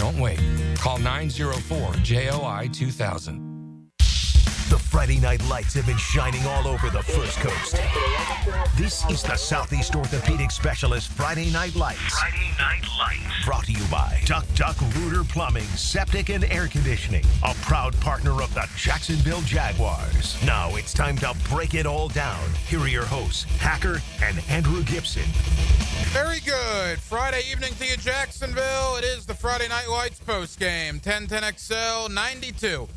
Don't wait. Call 904-JOI-2000. The Friday Night Lights have been shining all over the First Coast. This is the Southeast Orthopedic Specialist Friday Night Lights. Friday Night Lights. Brought to you by Duck Duck Rooter Plumbing, Septic and Air Conditioning, a proud partner of the Jacksonville Jaguars. Now it's time to break it all down. Here are your hosts, Hacker and Andrew Gibson. Very good. Friday evening to you, Jacksonville. It is the Friday Night Lights postgame. 1010XL 92.5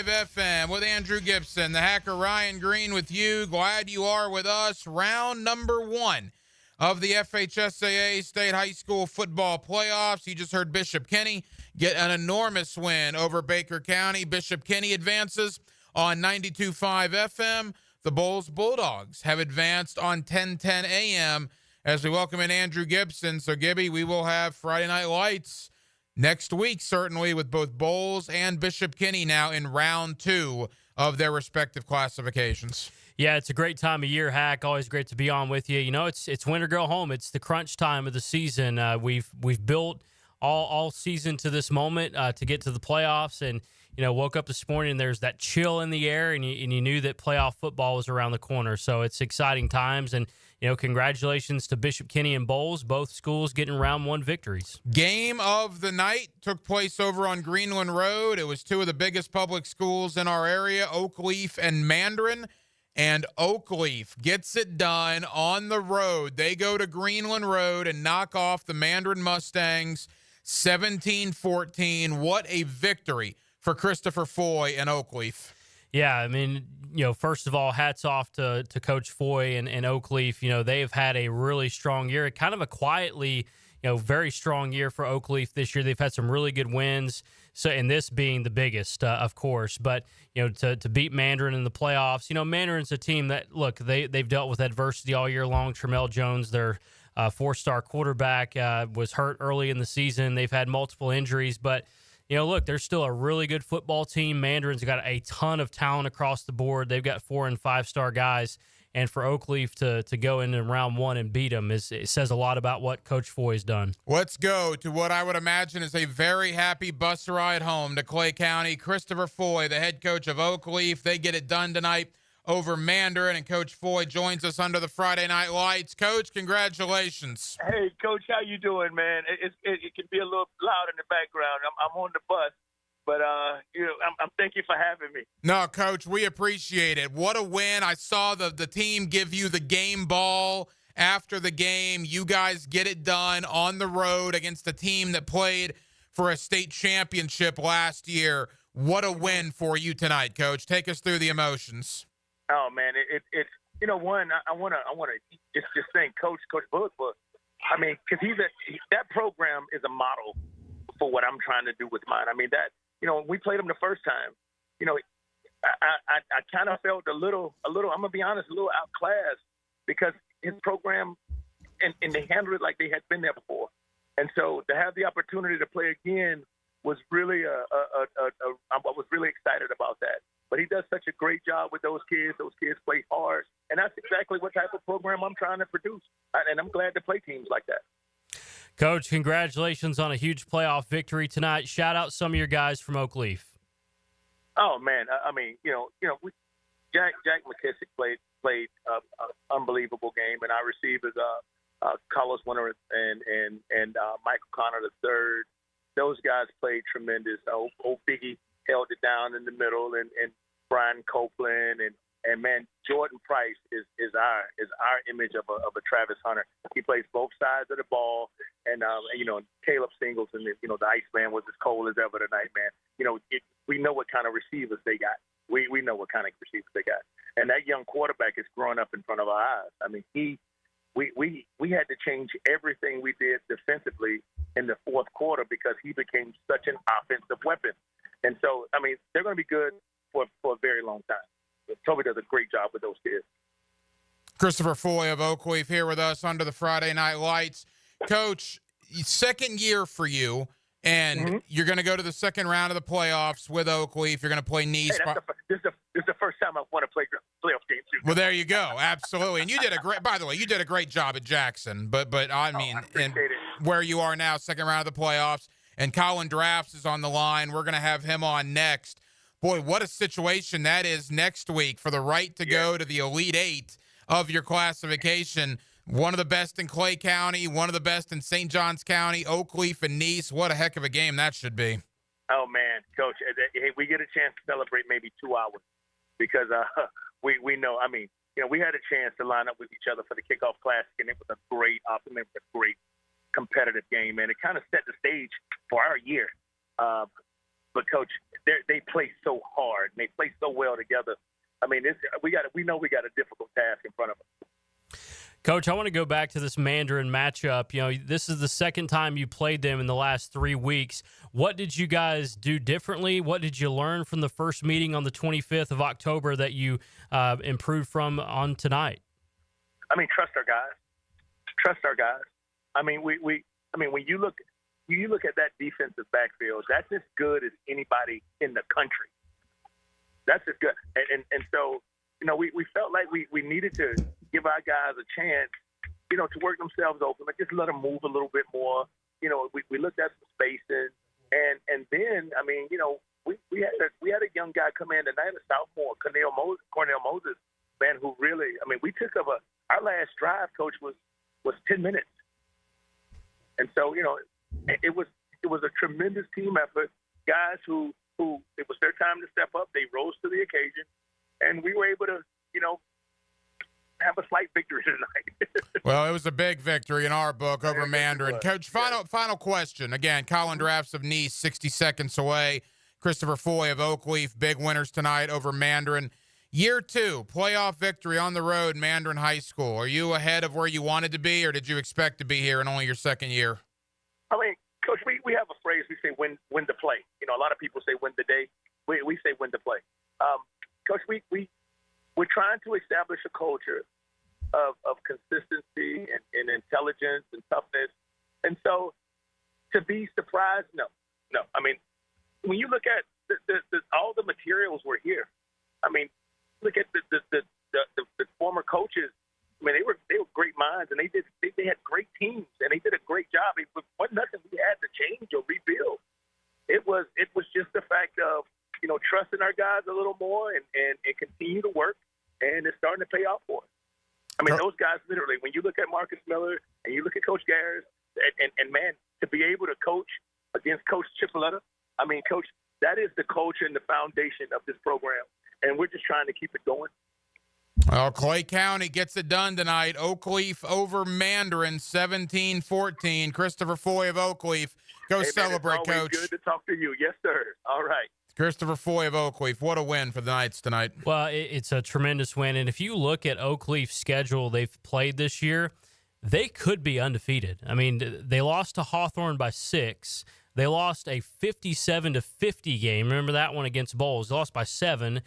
FM with Andrew Gibson, the Hacker Ryan Green with you. Glad you are with us. Round number 1 of the FHSAA State High School Football Playoffs. You just heard Bishop Kenny get an enormous win over Baker County. Bishop Kenny advances on 92.5 FM. The Bulls Bulldogs have advanced on 1010 AM. As we welcome in Andrew Gibson. So, Gibby, we will have Friday Night Lights next week, certainly, with both Bowles and Bishop Kenny now in round 2 of their respective classifications. Yeah, it's a great time of year, Hack. Always great to be on with you. You know, it's win or go home. It's the crunch time of the season. We've built all season to this moment to get to the playoffs, and you know, woke up this morning and there's that chill in the air, and you knew that playoff football was around the corner. So it's exciting times, and you know, congratulations to Bishop Kenny and Bowles, both schools getting round 1 victories. Game of the night took place over on Greenland Road. It was 2 of the biggest public schools in our area, Oakleaf and Mandarin. And Oakleaf gets it done on the road. They go to Greenland Road and knock off the Mandarin Mustangs 17-14. What a victory for Christopher Foy and Oakleaf. Yeah, I mean, you know, first of all, hats off to Coach Foy and Oakleaf. You know, they have had a really strong year, kind of a quietly, you know, very strong year for Oakleaf this year. They've had some really good wins, so and this being the biggest, of course. But, you know, to beat Mandarin in the playoffs, you know, Mandarin's a team that, look, they've dealt with adversity all year long. Tramel Jones, their 4-star quarterback, was hurt early in the season. They've had multiple injuries, but you know, look, they're still a really good football team. Mandarin's got a ton of talent across the board. They've got 4- and 5-star guys. And for Oakleaf to go into round 1 and beat them, it says a lot about what Coach Foy has done. Let's go to what I would imagine is a very happy bus ride home to Clay County. Christopher Foy, the head coach of Oakleaf. They get it done tonight over Mandarin, and Coach Foy joins us under the Friday Night Lights. Coach, congratulations. Hey, Coach, how you doing, man? It can be a little loud in the background. I'm on the bus, but you know, I'm thank you for having me. No, Coach, we appreciate it. What a win. I saw the team give you the game ball after the game. You guys get it done on the road against a team that played for a state championship last year. What a win for you tonight, Coach. Take us through the emotions. Oh man, it's you know, one, I wanna just thank Coach Book, I mean, because that program is a model for what I'm trying to do with mine. I mean, that, you know, when we played them the first time, you know, I kind of felt a little I'm gonna be honest, a little outclassed because his program and they handled it like they had been there before, and so to have the opportunity to play again was really I was really excited about that. But he does such a great job with those kids. Those kids play hard. And that's exactly what type of program I'm trying to produce. And I'm glad to play teams like that. Coach, congratulations on a huge playoff victory tonight. Shout out some of your guys from Oakleaf. Oh, man. I mean, Jack McKissick played an unbelievable game. And our receivers, Carlos Winter and Michael Connor III, those guys played tremendous. Old Biggie held it down in the middle, and Brian Copeland and man, Jordan Price is our image of a Travis Hunter. He plays both sides of the ball, and you know, Caleb Singleton, you know, the Iceman was as cold as ever tonight, man. You know, we know what kind of receivers they got. We know what kind of receivers they got, and that young quarterback is growing up in front of our eyes. I mean, we had to change everything we did defensively in the fourth quarter because he became such an offensive weapon. And so, I mean, they're going to be good for a very long time. Toby does a great job with those kids. Christopher Foy of Oakleaf here with us under the Friday Night Lights. Coach, second year for you, and you're going to go to the second round of the playoffs with Oakleaf. You're going to play Nice. Hey, this is the first time I've won a playoff game, too. Well, there you go. Absolutely. And you did by the way, you did a great job at Jackson. But I mean, I appreciate it. Where you are now, second round of the playoffs. and Colin Drafts is on the line. We're going to have him on next. Boy, what a situation that is next week for the right to go to the Elite Eight of your classification. One of the best in Clay County, one of the best in St. Johns County, Oakleaf and Nease. What a heck of a game that should be. Oh, man, Coach, hey, we get a chance to celebrate maybe 2 hours because we know, I mean, you know, we had a chance to line up with each other for the Kickoff Classic, and it was a great competitive game, and it kind of set the stage for our year. But, Coach, they play so hard, and they play so well together. I mean, we know we got a difficult task in front of us. Coach, I want to go back to this Mandarin matchup. You know, this is the second time you played them in the last 3 weeks. What did you guys do differently? What did you learn from the first meeting on the 25th of October that you improved from on tonight? I mean, trust our guys. Trust our guys. I mean, when you look at that defensive backfield, that's as good as anybody in the country. That's as good. And so, you know, we felt like we needed to give our guys a chance, you know, to work themselves open, but just let them move a little bit more. You know, we looked at some spacing, and then, I mean, you know, we had a young guy come in tonight, a sophomore, Cornell Moses, man, who really, I mean, we took up our last drive, Coach, was 10 minutes. And so, you know, it was a tremendous team effort. Guys who it was their time to step up. They rose to the occasion, and we were able to, you know, have a slight victory tonight. Well, it was a big victory in our book over Mandarin. Coach, final question. Again, Colin Drafts of Nease, 60 seconds away. Christopher Foy of Oakleaf, big winners tonight over Mandarin. Year 2, playoff victory on the road, Mandarin High School. Are you ahead of where you wanted to be, or did you expect to be here in only your second year? I mean, Coach, we have a phrase. We say win the play. You know, a lot of people say win the day. We say win the play. Coach, we're trying to establish a culture of consistency and intelligence and toughness. And so to be surprised, no. I mean, when you look at all the materials were here. I mean, look at the former coaches. I mean, they were great minds, and they had great teams, and they did a great job. It wasn't nothing we had to change or rebuild. It was just the fact of, you know, trusting our guys a little more and continue to work, and it's starting to pay off for us. I mean, those guys literally, when you look at Marcus Miller and you look at Coach Garris, and man, to be able to coach against Coach Chipoletta, I mean, Coach, that is the culture and the foundation of this program, and we're just trying to keep it going. Well, Clay County gets it done tonight. Oakleaf over Mandarin, 17-14. Christopher Foy of Oakleaf. Go celebrate, Coach. Good to talk to you. Yes, sir. All right. Christopher Foy of Oakleaf. What a win for the Knights tonight. Well, it's a tremendous win. And if you look at Oakleaf's schedule they've played this year, they could be undefeated. I mean, they lost to Hawthorne by 6. They lost a 57-50 game. Remember that one against Bowles. They lost by 7.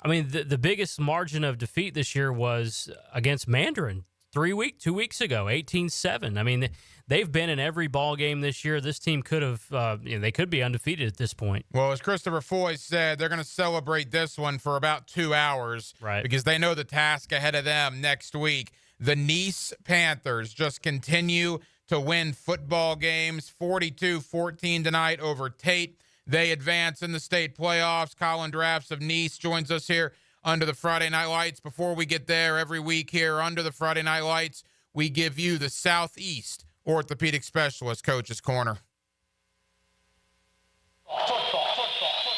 I mean, the biggest margin of defeat this year was against Mandarin 2 weeks ago, 18-7. I mean, they've been in every ball game this year. This team could have, they could be undefeated at this point. Well, as Christopher Foy said, they're going to celebrate this one for about 2 hours, right? Because they know the task ahead of them next week. The Nease Panthers just continue to win football games, 42-14 tonight over Tate. They advance in the state playoffs. Colin Drafts of Nease joins us here under the Friday Night Lights. Before we get there, every week here under the Friday Night Lights, we give you the Southeast Orthopedic Specialist Coach's Corner.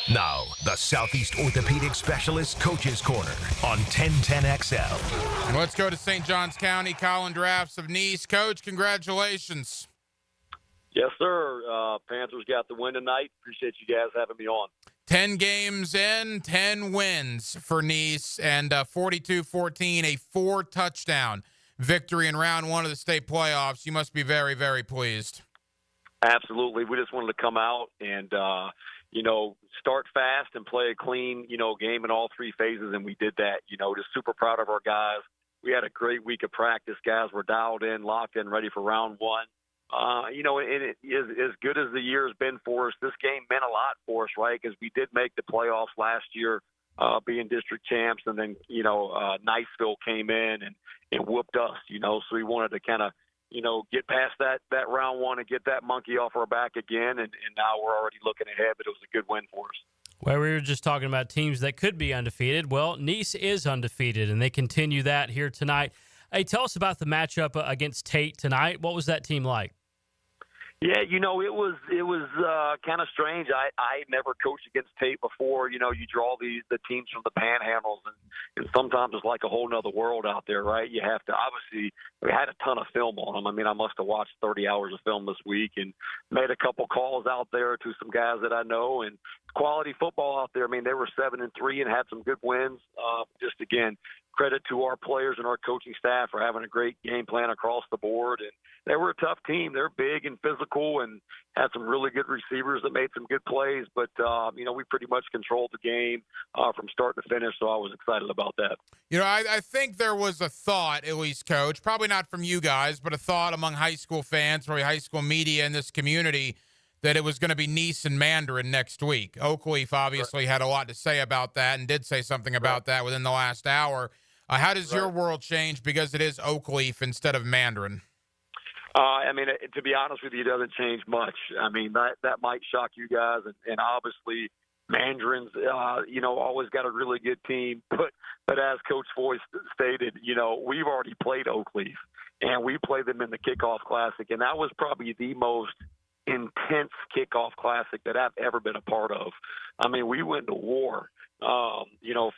Now, the Southeast Orthopedic Specialist Coach's Corner on 1010XL. Let's go to St. Johns County. Colin Drafts of Nease. Coach, congratulations. Yes, sir. Panthers got the win tonight. Appreciate you guys having me on. 10 games in, 10 wins for Nease, and 42-14, a 4-touchdown victory in round 1 of the state playoffs. You must be very, very pleased. Absolutely. We just wanted to come out and, start fast and play a clean, game in all 3 phases, and we did that. Just super proud of our guys. We had a great week of practice. Guys were dialed in, locked in, ready for round 1. And it is as good as the year has been for us. This game meant a lot for us, right? Because we did make the playoffs last year, being district champs, and then Niceville came in and whooped us. So we wanted to kind of get past that round one and get that monkey off our back again. And now we're already looking ahead, but it was a good win for us. Well, we were just talking about teams that could be undefeated. Well, Nice is undefeated, and they continue that here tonight. Hey, tell us about the matchup against Tate tonight. What was that team like? Yeah, it was kind of strange. I never coached against Tate before. You draw the teams from the Panhandles, and sometimes it's like a whole nother world out there, right? You have to obviously. We had a ton of film on them. I mean, I must have watched 30 hours of film this week and made a couple calls out there to some guys that I know, and quality football out there. I mean, they were 7-3 and had some good wins. Just again, credit to our players and our coaching staff for having a great game plan across the board. And they were a tough team. They're big and physical and had some really good receivers that made some good plays. But, we pretty much controlled the game from start to finish, so I was excited about that. I think there was a thought, at least, Coach, probably not from you guys, but a thought among high school fans, probably high school media in this community, that it was going to be Nice and Mandarin next week. Oakleaf obviously had a lot to say about that and did say something about that within the last hour. How does your world change because it is Oakleaf instead of Mandarin? To be honest with you, it doesn't change much. I mean, that might shock you guys, and obviously Mandarin's, always got a really good team. But as Coach Foy stated, we've already played Oakleaf, and we played them in the Kickoff Classic, and that was probably the most intense kickoff classic that I've ever been a part of. I mean, we went to war,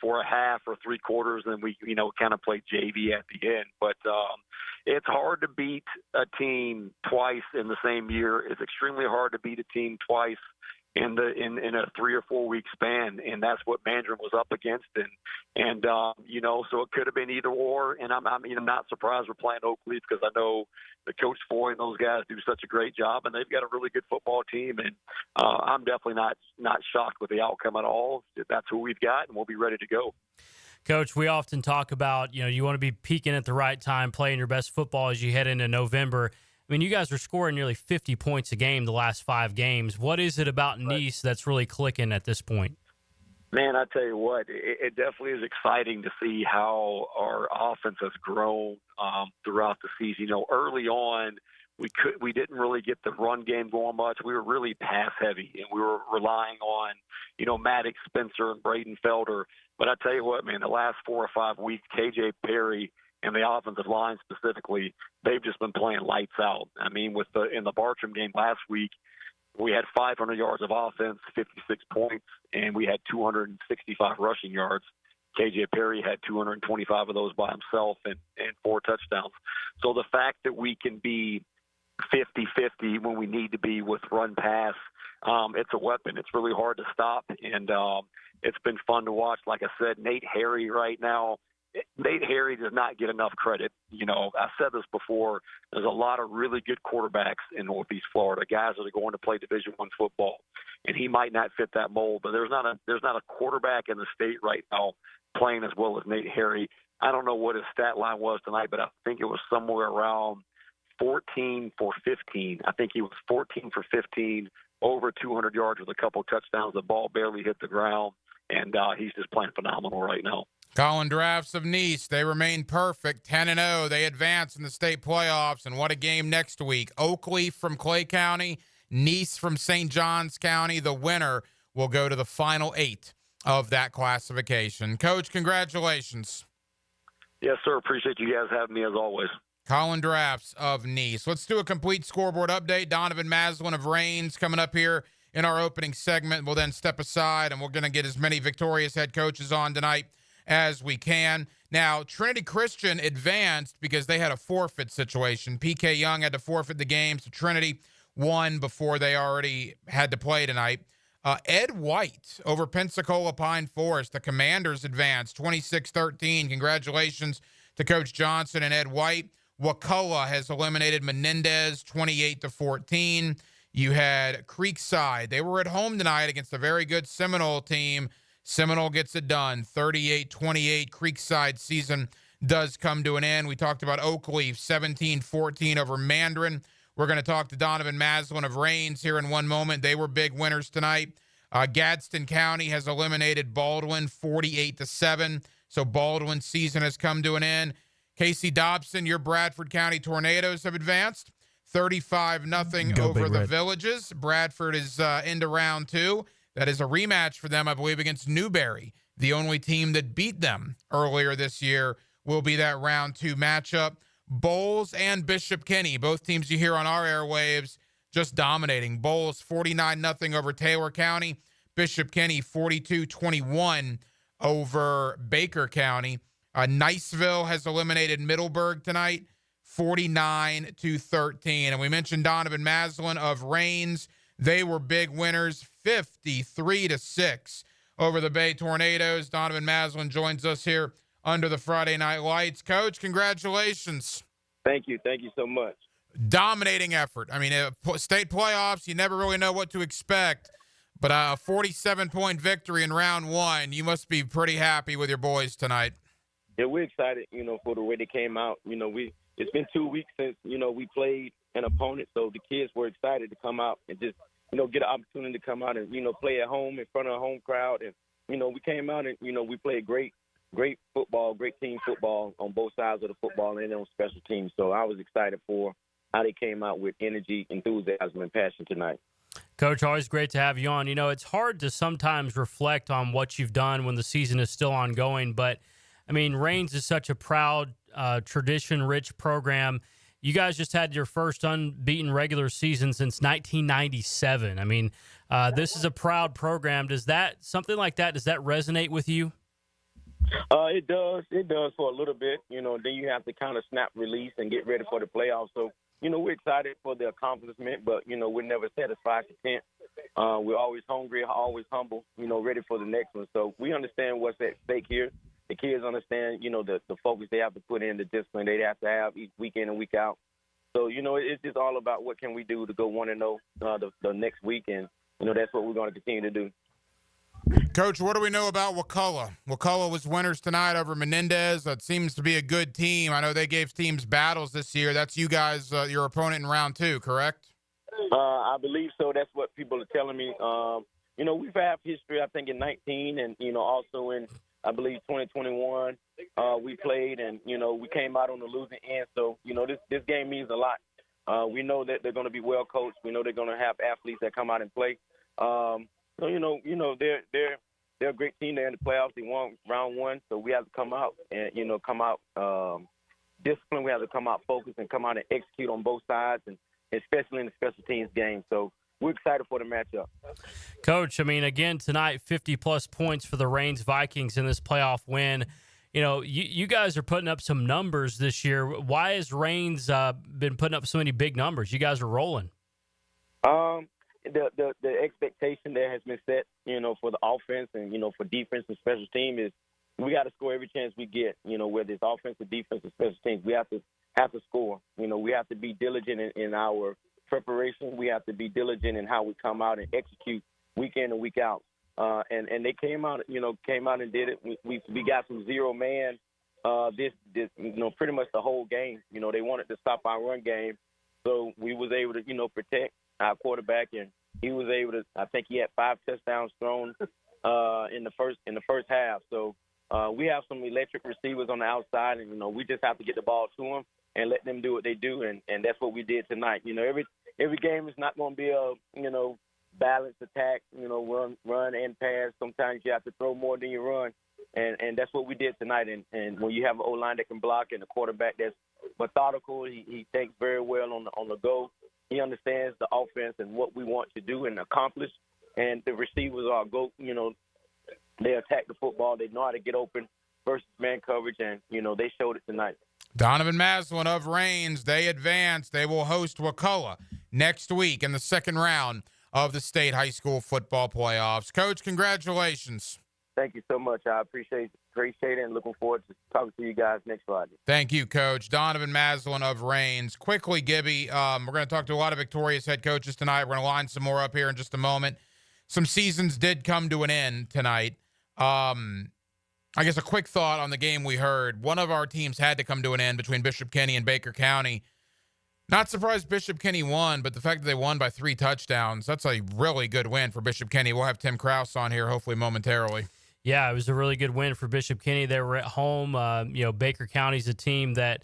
for a half or three quarters, and we, kind of played JV at the end. But it's hard to beat a team twice in the same year. It's extremely hard to beat a team twice in a 3 or 4 week span, and that's what Mandarin was up against, and so it could have been either or. And I'm not surprised we're playing Oakleaf because I know the Coach Foy and those guys do such a great job, and they've got a really good football team, and I'm definitely not shocked with the outcome at all. That's who we've got, and we'll be ready to go. Coach, we often talk about, you want to be peaking at the right time, playing your best football as you head into November. I mean, you guys are scoring nearly 50 points a game the last 5 games. What is it about Nice that's really clicking at this point? Man, I tell you what, it definitely is exciting to see how our offense has grown throughout the season. Early on, we didn't really get the run game going much. We were really pass heavy, and we were relying on, Maddox, Spencer, and Braden Felder. But I tell you what, man, the last 4 or 5 weeks, KJ Perry and the offensive line specifically, they've just been playing lights out. I mean, in the Bartram game last week, we had 500 yards of offense, 56 points, and we had 265 rushing yards. KJ Perry had 225 of those by himself and 4 touchdowns. So the fact that we can be 50-50 when we need to be with run pass, it's a weapon. It's really hard to stop, and it's been fun to watch. Like I said, Nate Harry right now, Nate Harry does not get enough credit. I've said this before. There's a lot of really good quarterbacks in Northeast Florida, guys that are going to play Division I football, and he might not fit that mold. But there's not a quarterback in the state right now playing as well as Nate Harry. I don't know what his stat line was tonight, but I think it was somewhere around 14 for 15. I think he was 14 for 15, over 200 yards with a couple touchdowns. The ball barely hit the ground, and he's just playing phenomenal right now. Colin Drafts of Nice, they remain perfect, 10-0. They advance in the state playoffs, and what a game next week. Oakleaf from Clay County, Nice from St. Johns County. The winner will go to the final 8 of that classification. Coach, congratulations. Yes, sir. Appreciate you guys having me as always. Colin Drafts of Nice. Let's do a complete scoreboard update. Donovan Maslin of Rains coming up here in our opening segment. We'll then step aside, and we're going to get as many victorious head coaches on tonight as we can. Now, Trinity Christian advanced because they had a forfeit situation. PK Young had to forfeit the game, so Trinity won before they already had to play tonight. Ed White over Pensacola Pine Forest. The Commanders advanced 26-13. Congratulations to Coach Johnson and Ed White. Wakulla has eliminated Menendez 28-14. You had Creekside. They were at home tonight against a very good Seminole team. Seminole gets it done, 38-28. Creekside season does come to an end. We talked about Oakleaf, 17-14 over Mandarin. We're going to talk to Donovan Maslin of Rains here in one moment. They were big winners tonight. Gadsden County has eliminated Baldwin 48-7. So Baldwin's season has come to an end. Casey Dobson, your Bradford County Tornadoes have advanced 35-0 over the Villages. Bradford is into round 2. That is a rematch for them, I believe, against Newberry. The only team that beat them earlier this year will be that round 2 matchup. Bowles and Bishop Kenny, both teams you hear on our airwaves, just dominating. Bowles 49-0 over Taylor County. Bishop Kenny 42-21 over Baker County. Niceville has eliminated Middleburg tonight, 49-13. And we mentioned Donovan Maslin of Rains. They were big winners, 53-6 over the Bay Tornadoes. Donovan Maslin joins us here under the Friday Night Lights. Coach, congratulations. Thank you. Thank you so much. Dominating effort. I mean, state playoffs, you never really know what to expect. But a 47-point victory in round 1, you must be pretty happy with your boys tonight. Yeah, we're excited, for the way they came out. It's been 2 weeks since, we played an opponent, so the kids were excited to come out and just, get an opportunity to come out and, play at home in front of a home crowd. And, we came out and, we played great football, great team football on both sides of the football and on special teams. So I was excited for how they came out with energy, enthusiasm, and passion tonight. Coach, always great to have you on. It's hard to sometimes reflect on what you've done when the season is still ongoing, but, Rains is such a proud, tradition-rich program. You guys just had your first unbeaten regular season since 1997. This is a proud program. Something like that, does that resonate with you? It does. It does for a little bit. Then you have to kind of snap release and get ready for the playoffs. So, we're excited for the accomplishment, but, we're never satisfied, content. We're always hungry, always humble, ready for the next one. So we understand what's at stake here. The kids understand, the focus they have to put in, the discipline they have to have each week in and week out. So, it's just all about what can we do to go 1-0 the next week, and, that's what we're going to continue to do. Coach, what do we know about Wakulla? Wakulla was winners tonight over Menendez. That seems to be a good team. I know they gave teams battles this year. That's you guys, your opponent in round 2, correct? I believe so. That's what people are telling me. We've had history, I think, in 19 and, also in, I believe, 2021. We played and, we came out on the losing end. So, this game means a lot. We know that they're going to be well coached. We know they're going to have athletes that come out and play. So, they're a great team. They're in the playoffs. They won round 1. So we have to come out and, disciplined. We have to come out focused and come out and execute on both sides, and especially in the special teams game. So we're excited for the matchup. Coach, again, tonight, 50-plus points for the Rains Vikings in this playoff win. You guys are putting up some numbers this year. Why has Rains been putting up so many big numbers? You guys are rolling. The expectation that has been set, for the offense and, for defense and special team is we got to score every chance we get, whether it's offense or defense or special teams. We have to score. We have to be diligent in our preparation. We have to be diligent in how we come out and execute week in and week out. And they came out and did it. We got some zero man this pretty much the whole game. They wanted to stop our run game. So we was able to, protect our quarterback, and he was able to. I think he had 5 touchdowns thrown in the first half. So we have some electric receivers on the outside, and we just have to get the ball to them and let them do what they do, and that's what we did tonight. Every game is not going to be a balanced attack. Run and pass. Sometimes you have to throw more than you run, and that's what we did tonight. And when you have an O-line that can block and a quarterback that's methodical, he thinks very well on the go. He understands the offense and what we want to do and accomplish. And the receivers are they attack the football. They know how to get open versus man coverage, and, they showed it tonight. Donovan Maslin of Rains, they advance. They will host Wakulla next week in the second round of the state high school football playoffs. Coach, congratulations. Thank you so much. I appreciate it, and looking forward to talking to you guys next Friday. Thank you, Coach. Donovan Maslin of Rains. Quickly, Gibby, we're going to talk to a lot of victorious head coaches tonight. We're going to line some more up here in just a moment. Some seasons did come to an end tonight. I guess a quick thought on the game we heard. One of our teams had to come to an end between Bishop Kenny and Baker County. Not surprised Bishop Kenny won, but the fact that they won by 3 touchdowns, that's a really good win for Bishop Kenny. We'll have Tim Krause on here hopefully momentarily. Yeah, it was a really good win for Bishop Kenny. They were at home. Baker County's a team that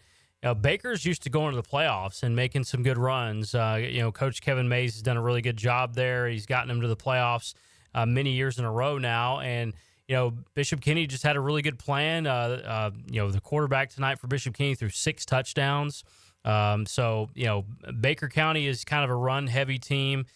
Baker's used to going to the playoffs and making some good runs. Coach Kevin Mays has done a really good job there. He's gotten them to the playoffs many years in a row now. And, Bishop Kenny just had a really good plan. The quarterback tonight for Bishop Kenny threw 6 touchdowns. Baker County is kind of a run-heavy team.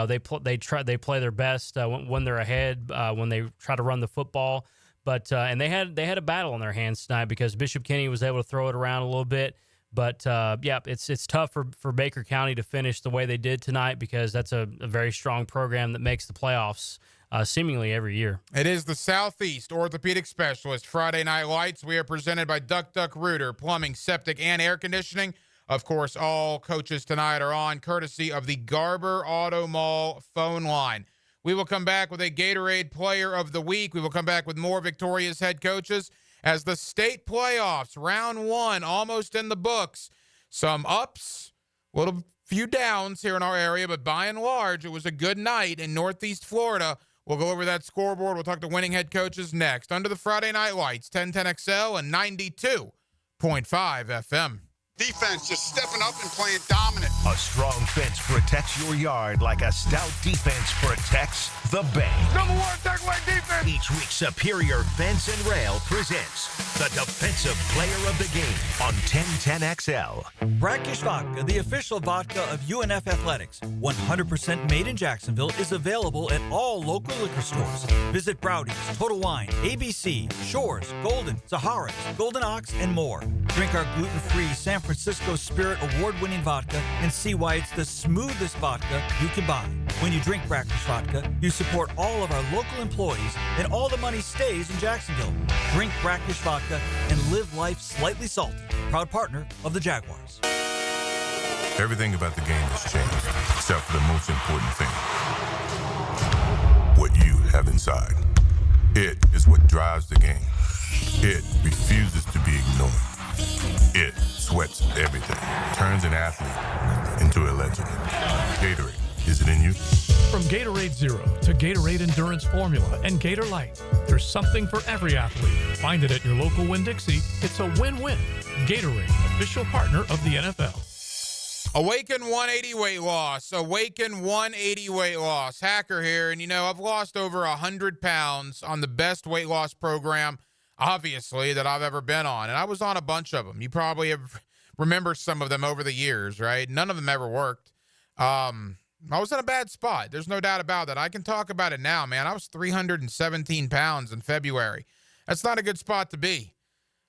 They play their best when they're ahead, when they try to run the football. But and they had a battle on their hands tonight because Bishop Kenny was able to throw it around a little bit. But it's tough for Baker County to finish the way they did tonight because that's a very strong program that makes the playoffs seemingly every year. It is the Southeast Orthopedic Specialist Friday Night Lights. We are presented by Duck Duck Rooter Plumbing, Septic, and Air Conditioning. Of course, all coaches tonight are on courtesy of the Garber Auto Mall phone line. We will come back with a Gatorade Player of the Week. We will come back with more victorious head coaches as the state playoffs, round 1, almost in the books. Some ups, a few downs here in our area, but by and large, it was a good night in Northeast Florida. We'll go over that scoreboard. We'll talk to winning head coaches next. Under the Friday Night Lights, 1010XL and 92.5 FM. Defense just stepping up and playing dominant. A strong fence protects your yard like a stout defense protects the bank. Number 1 takeaway defense. Each week, Superior Fence and Rail presents the Defensive Player of the Game on 1010XL. Brackish Vodka, the official vodka of UNF Athletics, 100% made in Jacksonville, is available at all local liquor stores. Visit Browdy's, Total Wine, ABC, Shores, Golden, Zahara's, Golden Ox, and more. Drink our gluten-free San Francisco Spirit award-winning vodka and see why it's the smoothest vodka you can buy. When you drink Brackish Vodka, you support all of our local employees and all the money stays in Jacksonville. Drink Brackish Vodka and live life slightly salty. Proud partner of the Jaguars. Everything about the game has changed, except for the most important thing. What you have inside. It is what drives the game. It refuses to be ignored. It sweats everything, turns an athlete into a legend. Gatorade, is it in you? From Gatorade Zero to Gatorade Endurance Formula and Gator Light, there's something for every athlete. Find it at your local Winn-Dixie. It's a win-win. Gatorade, official partner of the NFL. Awaken 180 weight loss. Awaken 180 weight loss. Hacker here. And, I've lost over 100 pounds on the best weight loss program, obviously, that I've ever been on. And I was on a bunch of them. You probably remember some of them over the years, right? None of them ever worked. I was in a bad spot. There's no doubt about that. I can talk about it now, man. I was 317 pounds in February. That's not a good spot to be.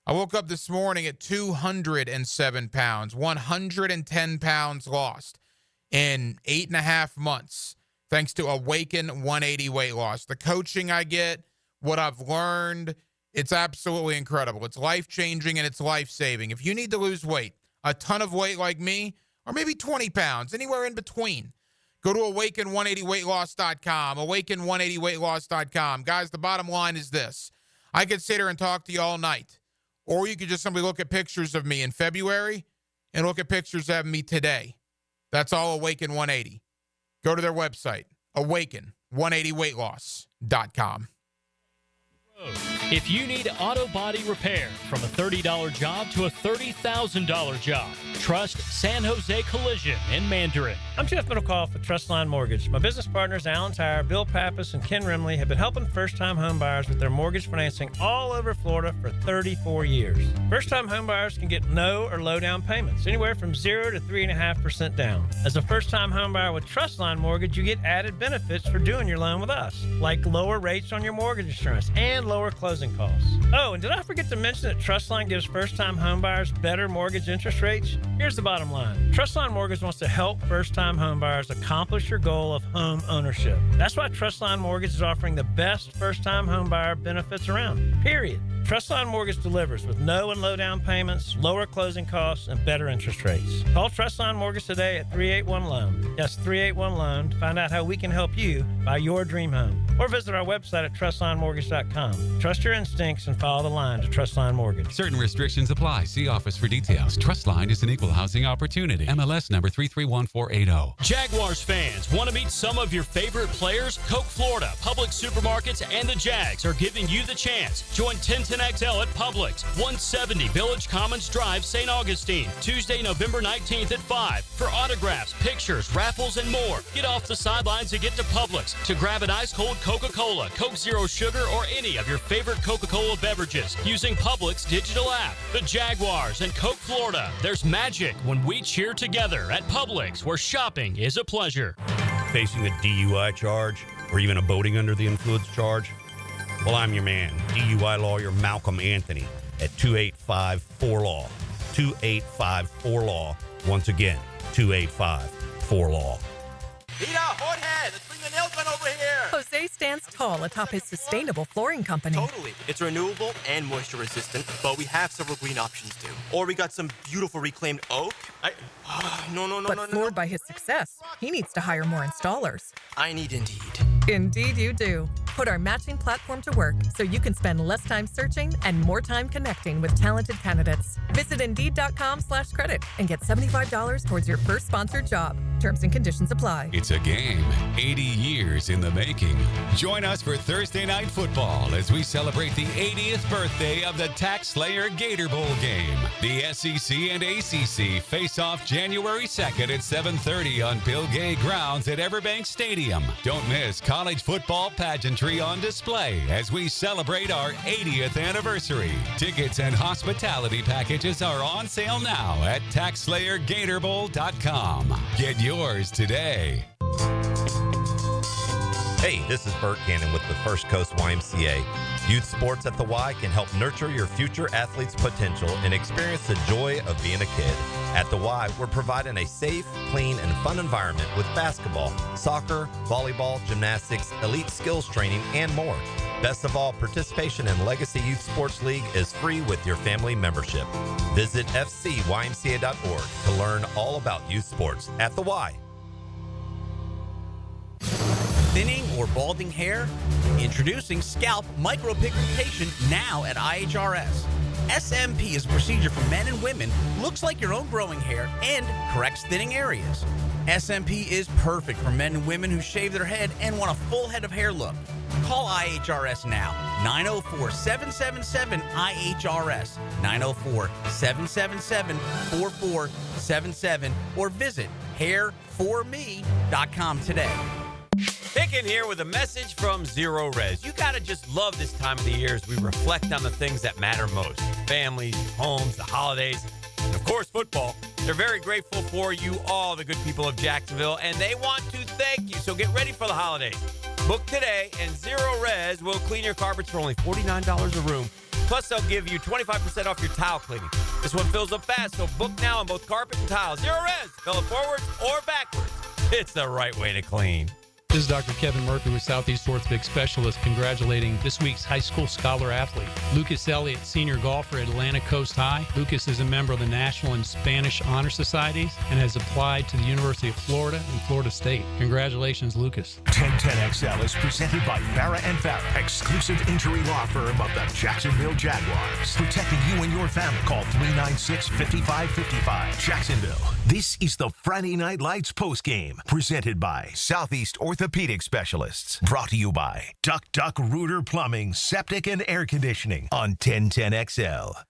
I woke up this morning at 207 pounds, 110 pounds lost in 8.5 months, thanks to Awaken 180 weight loss. The coaching I get, what I've learned, it's absolutely incredible. It's life-changing and it's life-saving. If you need to lose weight, a ton of weight like me, or maybe 20 pounds, anywhere in between, go to awaken180weightloss.com, awaken180weightloss.com. Guys, the bottom line is this. I could sit here and talk to you all night. Or you could just simply look at pictures of me in February and look at pictures of me today. That's all Awaken 180. Go to their website, awaken180weightloss.com. If you need auto body repair, from a $30 job to a $30,000 job, trust San Jose Collision in Mandarin. I'm Jeff Middlecoff with Trustline Mortgage. My business partners, Alan Tyre, Bill Pappas, and Ken Rimley, have been helping first-time homebuyers with their mortgage financing all over Florida for 34 years. First-time homebuyers can get no or low down payments, anywhere from 0 to 3.5% down. As a first-time homebuyer with Trustline Mortgage, you get added benefits for doing your loan with us, like lower rates on your mortgage insurance and lower closing costs. Oh, and did I forget to mention that Trustline gives first-time homebuyers better mortgage interest rates? Here's the bottom line. Trustline Mortgage wants to help first-time homebuyers accomplish your goal of home ownership. That's why Trustline Mortgage is offering the best first-time homebuyer benefits around, period. Trustline Mortgage delivers with no and low down payments, lower closing costs, and better interest rates. Call Trustline Mortgage today at 381-LOAN. That's 381-LOAN to find out how we can help you buy your dream home. Or visit our website at TrustlineMortgage.com. Trust your instincts and follow the line to Trustline Mortgage. Certain restrictions apply. See office for details. Trustline is an equal housing opportunity. MLS number 331480. Jaguars fans, want to meet some of your favorite players? Coke Florida, Publix Supermarkets, and the Jags are giving you the chance. Join 1010XL at Publix, 170 Village Commons Drive, St. Augustine, Tuesday, November 19th at 5 for autographs, pictures, raffles, and more. Get off the sidelines and get to Publix to grab an ice-cold Coca-Cola, Coke Zero Sugar, or any of your favorite Coca-Cola beverages using Publix digital app. The Jaguars and Coke Florida. There's magic when we cheer together at Publix, where shopping is a pleasure. Facing a DUI charge or even a boating under the influence charge? Well, I'm your man, DUI lawyer Malcolm Anthony at 285-4LAW. 285-4LAW. Once again, 285-4LAW. Rita, Jorge, let's bring the nail gun over here. Jose stands tall atop his sustainable flooring company. Totally. It's renewable and moisture resistant, but we have several green options too. Or we got some beautiful reclaimed oak. But floored by his success, he needs to hire more installers. I need Indeed. Indeed you do. Put our matching platform to work so you can spend less time searching and more time connecting with talented candidates. Visit Indeed.com/credit and get $75 towards your first sponsored job. Terms and conditions apply. It's a game 80 years in the making. Join us for Thursday Night Football as we celebrate the 80th birthday of the Tax Slayer Gator Bowl game. The SEC and ACC face off January 2nd at 7:30 on Bill Gay grounds at Everbank Stadium. Don't miss college football pageantry on display as we celebrate our 80th anniversary. Tickets and hospitality packages are on sale now at TaxSlayerGatorBowl.com. Get yours today. Hey, this is Bert Cannon with the First Coast YMCA. Youth sports at the Y can help nurture your future athlete's potential and experience the joy of being a kid. At the Y, we're providing a safe, clean, and fun environment with basketball, soccer, volleyball, gymnastics, elite skills training, and more. Best of all, participation in Legacy Youth Sports League is free with your family membership. Visit fcymca.org to learn all about youth sports at the Y. Thinning or balding hair? Introducing Scalp Micropigmentation now at IHRS. SMP is a procedure for men and women, looks like your own growing hair, and corrects thinning areas. SMP is perfect for men and women who shave their head and want a full head of hair look. Call IHRS now, 904-777-IHRS, 904-777-4477, or visit hairforme.com today. Pickin' here with a message from Zero Res. You gotta just love this time of the year as we reflect on the things that matter most. Families, homes, the holidays, and of course football. They're very grateful for you all, the good people of Jacksonville, and they want to thank you. So get ready for the holidays. Book today and Zero Res will clean your carpets for only $49 a room. Plus, they'll give you 25% off your tile cleaning. This one fills up fast, so book now on both carpet and tile. Zero Res, fill it forwards or backwards. It's the right way to clean. This is Dr. Kevin Murphy with Southeast Orthopedic Specialists congratulating this week's high school scholar athlete, Lucas Elliott, senior golfer at Atlantic Coast High. Lucas is a member of the National and Spanish Honor Societies and has applied to the University of Florida and Florida State. Congratulations, Lucas. 1010XL is presented by Farah and Farah, exclusive injury law firm of the Jacksonville Jaguars. Protecting you and your family. Call 396-5555. Jacksonville. This is the Friday Night Lights postgame, presented by Southeast Orthopedic Specialists. Brought to you by Duck Duck Rooter Plumbing, Septic and Air Conditioning on 1010XL.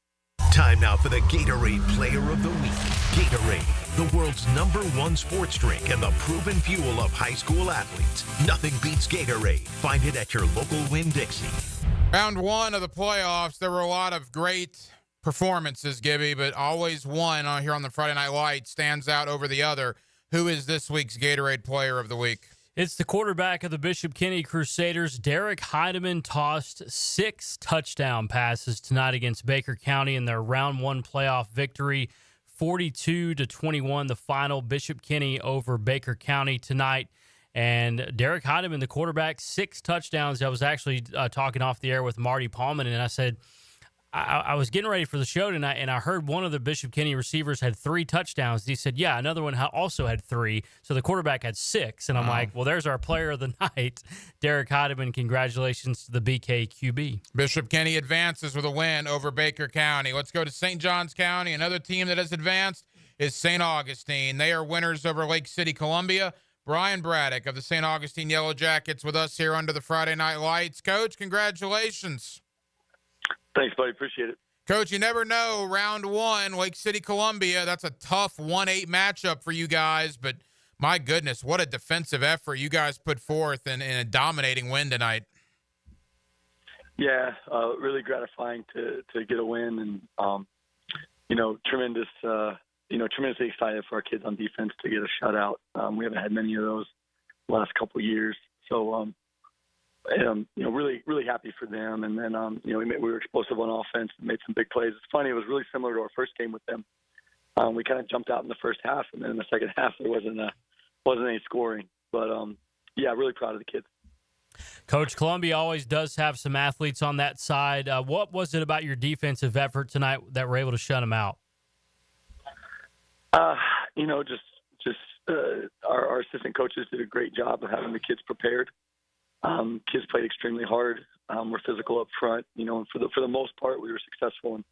Time now for the Gatorade Player of the Week. Gatorade, the world's #1 sports drink and the proven fuel of high school athletes. Nothing beats Gatorade. Find it at your local Winn-Dixie. Round one of the playoffs, there were a lot of great performances, Gibby, but always one here on the Friday Night Lights stands out over the other. Who is this week's Gatorade Player of the Week? It's the quarterback of the Bishop Kenny Crusaders. Derek Heidemann tossed 6 touchdown passes tonight against Baker County in their round 1 playoff victory, 42-21, the final. Bishop Kenny over Baker County tonight. And Derek Heidemann, the quarterback, 6 touchdowns. I was actually talking off the air with Marty Paulman, and I said, I was getting ready for the show tonight, and I heard one of the Bishop Kenny receivers had 3 touchdowns. He said, yeah, another one also had 3. So the quarterback had 6. And I'm like, well, there's our player of the night, Derek Heidemann. Congratulations to the BKQB. Bishop Kenny advances with a win over Baker County. Let's go to St. Johns County. Another team that has advanced is St. Augustine. They are winners over Lake City, Columbia. Brian Braddock of the St. Augustine Yellow Jackets with us here under the Friday Night Lights. Coach, congratulations. Thanks, buddy. Appreciate it. Coach, you never know. Round 1, Lake City, Columbia. That's a tough 1-8 matchup for you guys, but my goodness, what a defensive effort you guys put forth in a dominating win tonight. Yeah, really gratifying to get a win, and tremendously excited for our kids on defense to get a shutout. We haven't had many of those the last couple of years, so really, really happy for them. And then, we were explosive on offense and made some big plays. It's funny, it was really similar to our first game with them. We kind of jumped out in the first half, and then in the second half there wasn't any scoring. But really proud of the kids. Coach, Columbia always does have some athletes on that side. What was it about your defensive effort tonight that were able to shut them out? Our assistant coaches did a great job of having the kids prepared. Kids played extremely hard. We're physical up front, and for the most part, we were successful in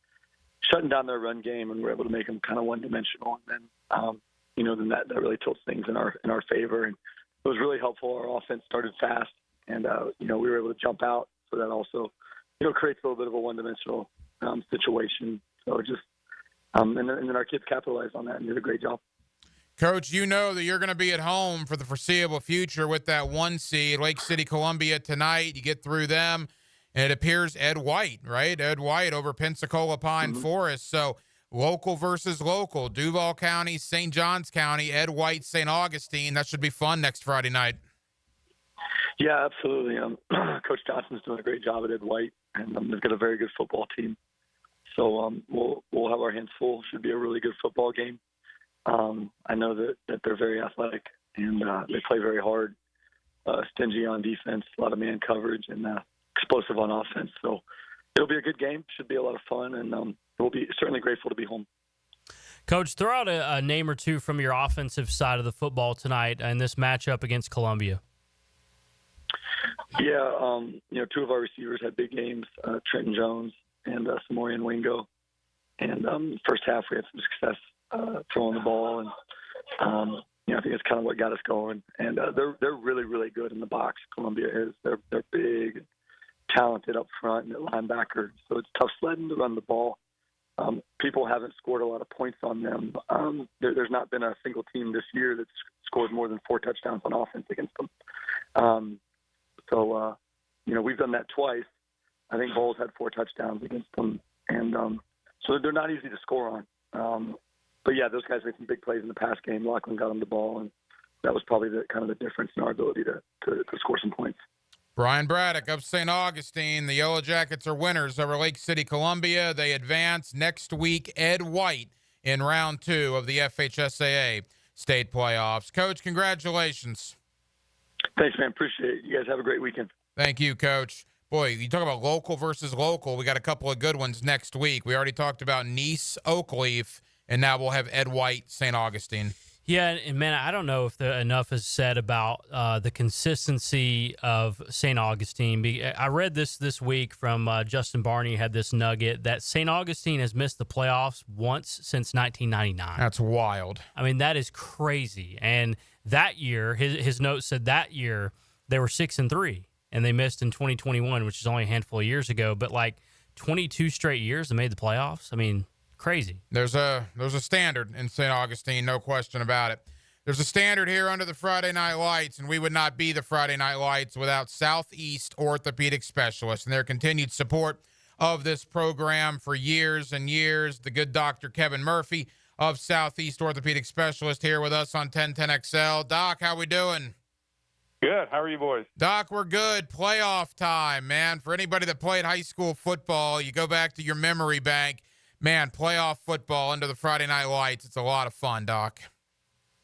shutting down their run game, and we're able to make them kind of one-dimensional. And then, that really tilts things in our favor. And it was really helpful. Our offense started fast, and we were able to jump out. So that also, creates a little bit of a one-dimensional situation. So and then our kids capitalized on that and did a great job. Coach, you know that you're going to be at home for the foreseeable future with that 1 seed, Lake City, Columbia tonight. You get through them, and it appears Ed White, right? Ed White over Pensacola Pine Forest. So local versus local, Duval County, St. Johns County, Ed White, St. Augustine. That should be fun next Friday night. Yeah, absolutely. Coach Johnson's doing a great job at Ed White, and they've got a very good football team. So we'll have our hands full. Should be a really good football game. I know that they're very athletic, and they play very hard, stingy on defense, a lot of man coverage, and explosive on offense. So it'll be a good game. Should be a lot of fun, and we'll be certainly grateful to be home. Coach, throw out a name or two from your offensive side of the football tonight in this matchup against Columbia. Yeah, 2 of our receivers had big games, Trenton Jones and Samorian Wingo. And first half we had some success throwing the ball, and I think it's kind of what got us going. And they're really, really good in the box. Columbia is. They're big, talented up front and at linebacker. So it's tough sledding to run the ball. People haven't scored a lot of points on them. There's not been a single team this year that's scored more than 4 touchdowns on offense against them. We've done that twice. I think Bowles had 4 touchdowns against them, and so they're not easy to score on. But yeah, those guys made some big plays in the pass game. Lachlan got them the ball, and that was probably the difference in our ability to score some points. Brian Braddock of St. Augustine. The Yellow Jackets are winners over Lake City, Columbia. They advance next week. Ed White in round 2 of the FHSAA state playoffs. Coach, congratulations. Thanks, man. Appreciate it. You guys have a great weekend. Thank you, Coach. Boy, you talk about local versus local. We got a couple of good ones next week. We already talked about Nice, Oakleaf, and now we'll have Ed White, St. Augustine. Yeah, and man, I don't know if enough is said about the consistency of St. Augustine. I read this week from Justin Barney, had this nugget that St. Augustine has missed the playoffs once since 1999. That's wild. I mean, that is crazy. And that year, his note said that year they were 6-3, and they missed in 2021, which is only a handful of years ago. But like 22 straight years they made the playoffs. I mean, crazy. There's a standard in St. Augustine, no question about it. There's a standard here under the Friday Night Lights, and we would not be the Friday Night Lights without Southeast Orthopedic Specialists and their continued support of this program for years and years. The good Dr. Kevin Murphy of Southeast Orthopedic Specialist here with us on 1010XL. Doc, how we doing? Good. How are you boys? Doc, we're good. Playoff time, man. For anybody that played high school football, you go back to your memory bank. Man, playoff football under the Friday Night Lights, it's a lot of fun, Doc.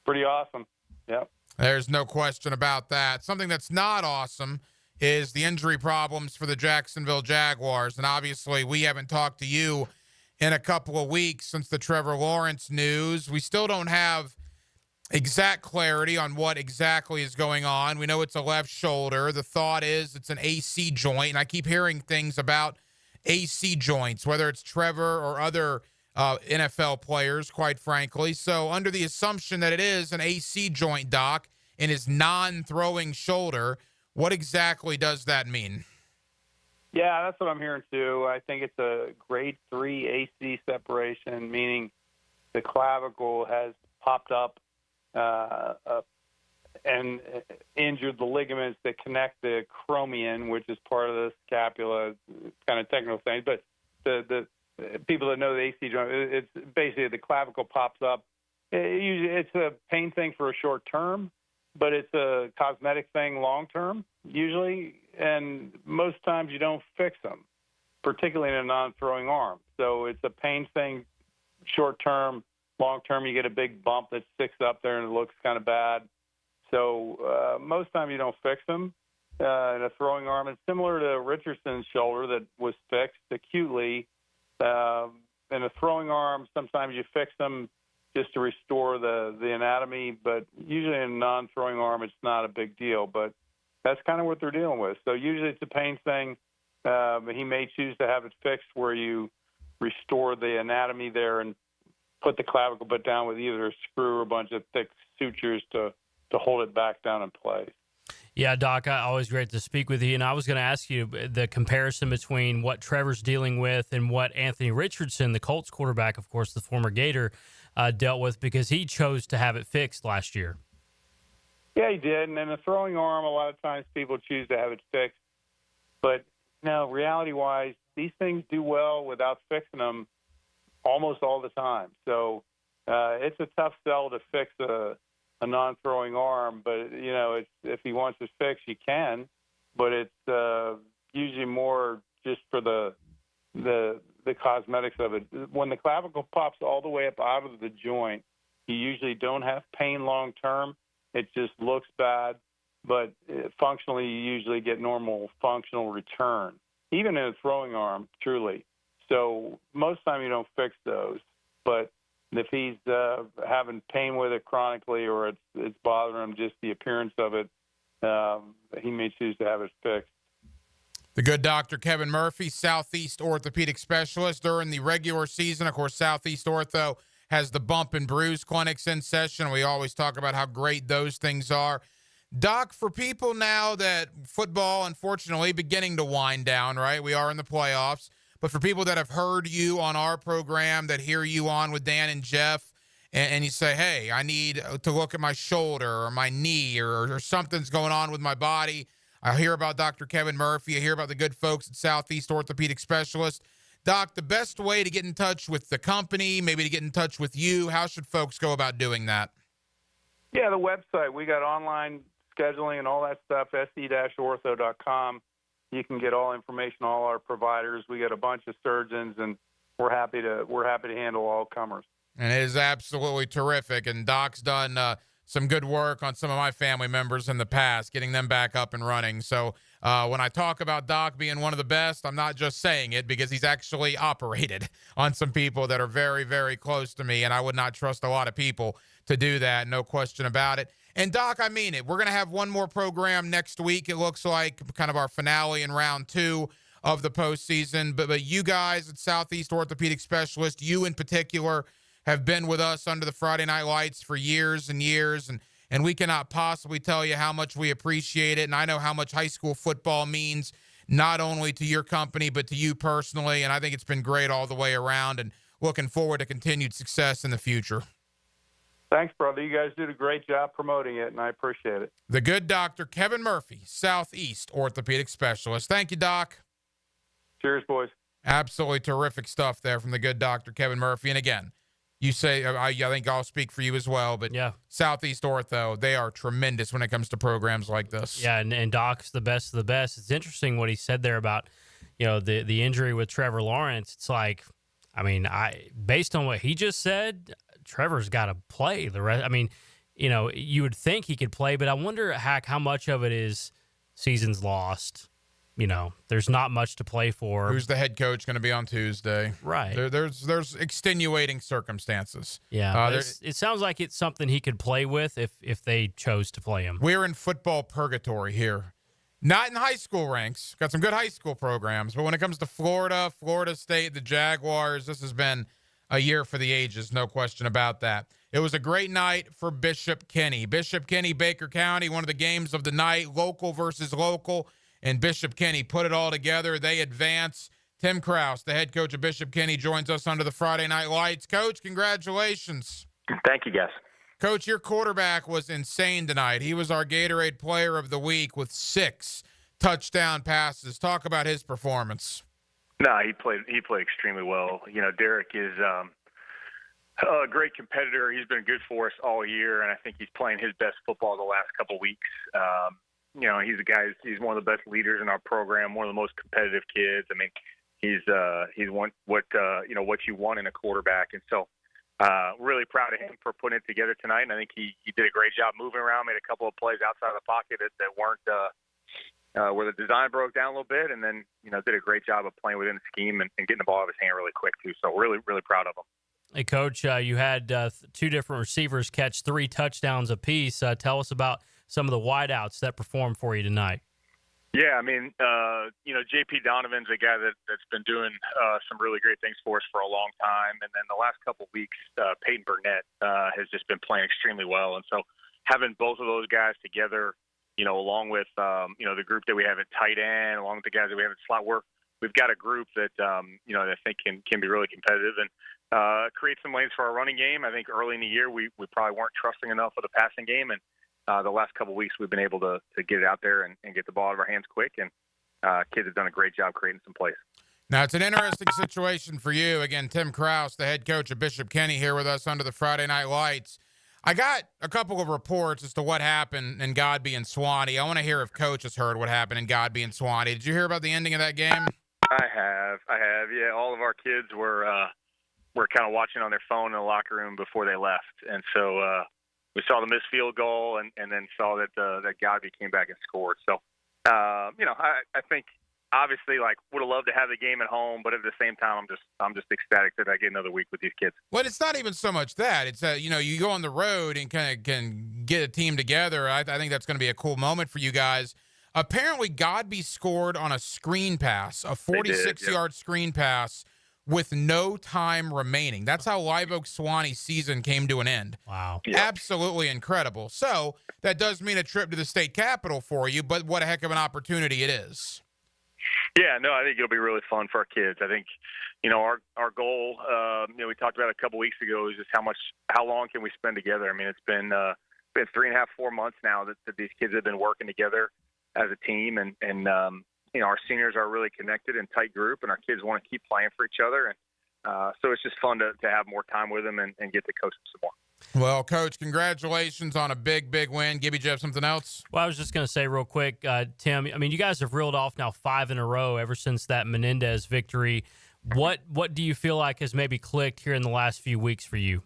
Pretty awesome. Yep. There's no question about that. Something that's not awesome is the injury problems for the Jacksonville Jaguars. And obviously, we haven't talked to you in a couple of weeks since the Trevor Lawrence news. We still don't have exact clarity on what exactly is going on. We know it's a left shoulder. The thought is it's an AC joint, and I keep hearing things about AC joints, whether it's Trevor or other NFL players, quite frankly. So under the assumption that it is an AC joint, Doc, in his non-throwing shoulder, what exactly does that mean? Yeah, that's what I'm hearing too. I think it's a grade 3 AC separation, meaning the clavicle has popped up and injured the ligaments that connect the acromion, which is part of the scapula. It's kind of technical thing, but the people that know the AC joint, it's basically the clavicle pops up. It's a pain thing for a short term, but it's a cosmetic thing long term usually, and most times you don't fix them, particularly in a non-throwing arm. So it's a pain thing short term. Long term, you get a big bump that sticks up there and it looks kind of bad. So most time you don't fix them in a throwing arm. It's similar to Richardson's shoulder that was fixed acutely. In a throwing arm, sometimes you fix them just to restore the anatomy, but usually in a non-throwing arm, it's not a big deal. But that's kind of what they're dealing with. So usually it's a pain thing. But he may choose to have it fixed where you restore the anatomy there and put the clavicle butt down with either a screw or a bunch of thick sutures to hold it back down in place. Yeah, Doc, always great to speak with you. And I was going to ask you the comparison between what Trevor's dealing with and what Anthony Richardson, the Colts quarterback, of course, the former Gator, dealt with, because he chose to have it fixed last year. Yeah, he did. And in a throwing arm, a lot of times people choose to have it fixed. But, reality-wise, these things do well without fixing them almost all the time. So it's a tough sell to fix a non-throwing arm, but if he wants it fixed, he can. But it's usually more just for the cosmetics of it. When the clavicle pops all the way up out of the joint, you usually don't have pain long term. It just looks bad, but functionally, you usually get normal functional return, even in a throwing arm, truly. So most time you don't fix those, but if he's having pain with it chronically or it's bothering him, just the appearance of it, he may choose to have it fixed. The good Dr. Kevin Murphy, Southeast Orthopedic Specialist. During the regular season, of course, Southeast Ortho has the bump and bruise clinics in session. We always talk about how great those things are. Doc, for people now that football, unfortunately, beginning to wind down, right? We are in the playoffs. But for people that have heard you on our program, that hear you on with Dan and Jeff, and you say, hey, I need to look at my shoulder or my knee or something's going on with my body. I hear about Dr. Kevin Murphy. I hear about the good folks at Southeast Orthopedic Specialist. Doc, the best way to get in touch with the company, maybe to get in touch with you, how should folks go about doing that? Yeah, the website. We got online scheduling and all that stuff, se-ortho.com. You can get all information, all our providers. We got a bunch of surgeons, and we're happy to handle all comers. And it is absolutely terrific. And Doc's done some good work on some of my family members in the past, getting them back up and running. So when I talk about Doc being one of the best, I'm not just saying it, because he's actually operated on some people that are very, very close to me, and I would not trust a lot of people to do that, no question about it. And, Doc, I mean it. We're going to have one more program next week, it looks like, kind of our finale in round 2 of the postseason. But you guys at Southeast Orthopedic Specialist, you in particular, have been with us under the Friday Night Lights for years and years, and we cannot possibly tell you how much we appreciate it. And I know how much high school football means, not only to your company, but to you personally. And I think it's been great all the way around, and looking forward to continued success in the future. Thanks, brother. You guys did a great job promoting it, and I appreciate it. The good Dr. Kevin Murphy, Southeast Orthopedic Specialist. Thank you, Doc. Cheers, boys. Absolutely terrific stuff there from the good Dr. Kevin Murphy. And again, you say, I think I'll speak for you as well, but yeah, Southeast Ortho, they are tremendous when it comes to programs like this. Yeah, and Doc's the best of the best. It's interesting what he said there about, the injury with Trevor Lawrence. It's like, based on what he just said, Trevor's got to play the rest. You would think he could play, but I wonder, how much of it is season's lost. You know, there's not much to play for. Who's the head coach going to be on Tuesday? Right. There's extenuating circumstances. Yeah, it sounds like it's something he could play with if they chose to play him. We're in football purgatory here. Not in high school ranks. Got some good high school programs. But when it comes to Florida, Florida State, the Jaguars, this has been a year for the ages, no question about that. It was a great night for Bishop Kenny. Bishop Kenny, Baker County, one of the games of the night, local versus local. And Bishop Kenny put it all together. They advance. Tim Kraus, the head coach of Bishop Kenny, joins us under the Friday Night Lights. Coach, congratulations. Thank you, guys. Coach, your quarterback was insane tonight. He was our Gatorade Player of the Week with 6 touchdown passes. Talk about his performance. No, he played extremely well. You know, Derek is a great competitor. He's been good for us all year, and I think he's playing his best football the last couple of weeks. You know, he's one of the best leaders in our program, one of the most competitive kids. I mean, he's what you want in a quarterback. And so really proud of him for putting it together tonight. And I think he did a great job moving around, made a couple of plays outside of the pocket that weren't where the design broke down a little bit, and then, you know, did a great job of playing within the scheme and getting the ball out of his hand really quick too. So really, really proud of him. Hey, Coach, you had 2 different receivers catch 3 touchdowns apiece. Tell us about some of the wideouts that performed for you tonight. Yeah, I mean, you know, J.P. Donovan's a guy that's been doing some really great things for us for a long time. And then the last couple of weeks, Peyton Burnett has just been playing extremely well. And so having both of those guys together, you know, along with, you know, the group that we have at tight end, along with the guys that we have at slot, we've got a group that, you know, that I think can be really competitive and create some lanes for our running game. I think early in the year, we probably weren't trusting enough of the passing game. And the last couple of weeks, we've been able to get it out there and get the ball out of our hands quick. And kids have done a great job creating some plays. Now, it's an interesting situation for you. Again, Tim Kraus, the head coach of Bishop Kenny, here with us under the Friday Night Lights. I got a couple of reports as to what happened in Godby and Swanee. I want to hear if Coach has heard what happened in Godby and Swanee. Did you hear about the ending of that game? I have. Yeah, all of our kids were kind of watching on their phone in the locker room before they left. And so we saw the missed field goal and then saw that Godby came back and scored. So, you know, I think obviously, like, would have loved to have the game at home, but at the same time, I'm just ecstatic that I get another week with these kids. Well, it's not even so much that. It's you know, you go on the road and kind of can get a team together. I think that's going to be a cool moment for you guys. Apparently, Godby scored on a screen pass, a 46-yard screen pass with no time remaining. That's how Live Oak Swanee's season came to an end. Wow. Yep. Absolutely incredible. So that does mean a trip to the state capitol for you, but what a heck of an opportunity it is. Yeah, no, I think it'll be really fun for our kids. I think, you know, our goal, you know, we talked about it a couple weeks ago, is just how long can we spend together? I mean, it's been 3.5, 4 months now that these kids have been working together as a team, and you know, our seniors are really connected and tight group, and our kids want to keep playing for each other, and so it's just fun to have more time with them and get to coach them some more. Well, Coach, congratulations on a big, big win. Gibby, do you have something else? Well, I was just going to say real quick, Tim, I mean, you guys have reeled off now 5 in a row ever since that Menendez victory. What do you feel like has maybe clicked here in the last few weeks for you?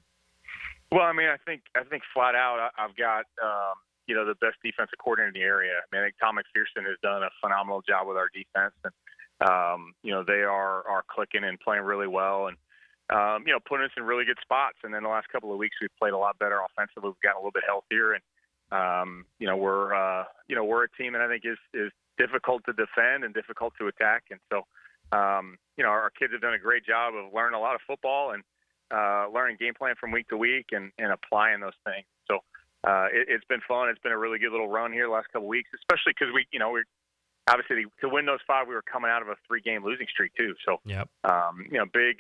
Well, I mean, I think flat out I've got, you know, the best defensive coordinator in the area. I mean, I think Tom McPherson has done a phenomenal job with our defense, and you know, they are clicking and playing really well, and you know, putting us in really good spots. And then the last couple of weeks, we've played a lot better offensively. We've gotten a little bit healthier, and you know, we're a team that I think is difficult to defend and difficult to attack. And so, you know, our kids have done a great job of learning a lot of football and learning game plan from week to week and applying those things. So it's been fun. It's been a really good little run here the last couple of weeks, especially because we're obviously to win those 5, we were coming out of a 3-game losing streak too. So, yep. You know, big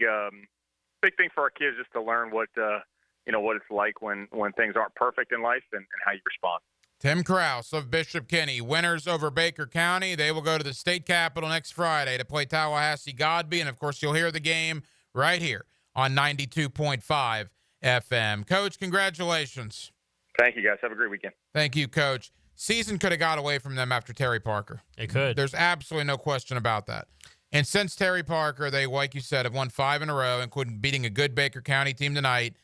thing for our kids is to learn what it's like when things aren't perfect in life and how you respond. Tim Kraus of Bishop Kenny, winners over Baker County. They will go to the state capitol next Friday to play Tallahassee Godby, and of course you'll hear the game right here on 92.5 FM. Coach, congratulations. Thank you, guys. Have a great weekend. Thank you, Coach. Season could have got away from them after Terry Parker. It could. There's absolutely no question about that. And since Terry Parker, they, like you said, have won 5 in a row, including beating a good Baker County team tonight.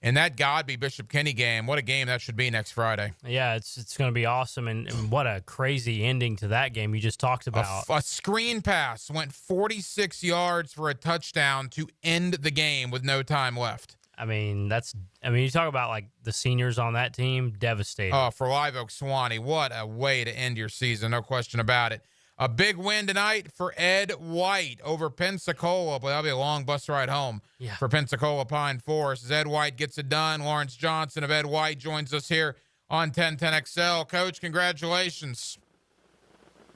And that Godby Bishop Kenny game, what a game that should be next Friday. Yeah, it's going to be awesome. And what a crazy ending to that game you just talked about. A screen pass went 46 yards for a touchdown to end the game with no time left. I mean, you talk about like the seniors on that team, devastating. Oh, for Live Oak Sewanee, what a way to end your season, no question about it. A big win tonight for Ed White over Pensacola. But that'll be a long bus ride home for Pensacola Pine Forest. As Ed White gets it done, Lawrence Johnson of Ed White joins us here on 1010XL. Coach, congratulations.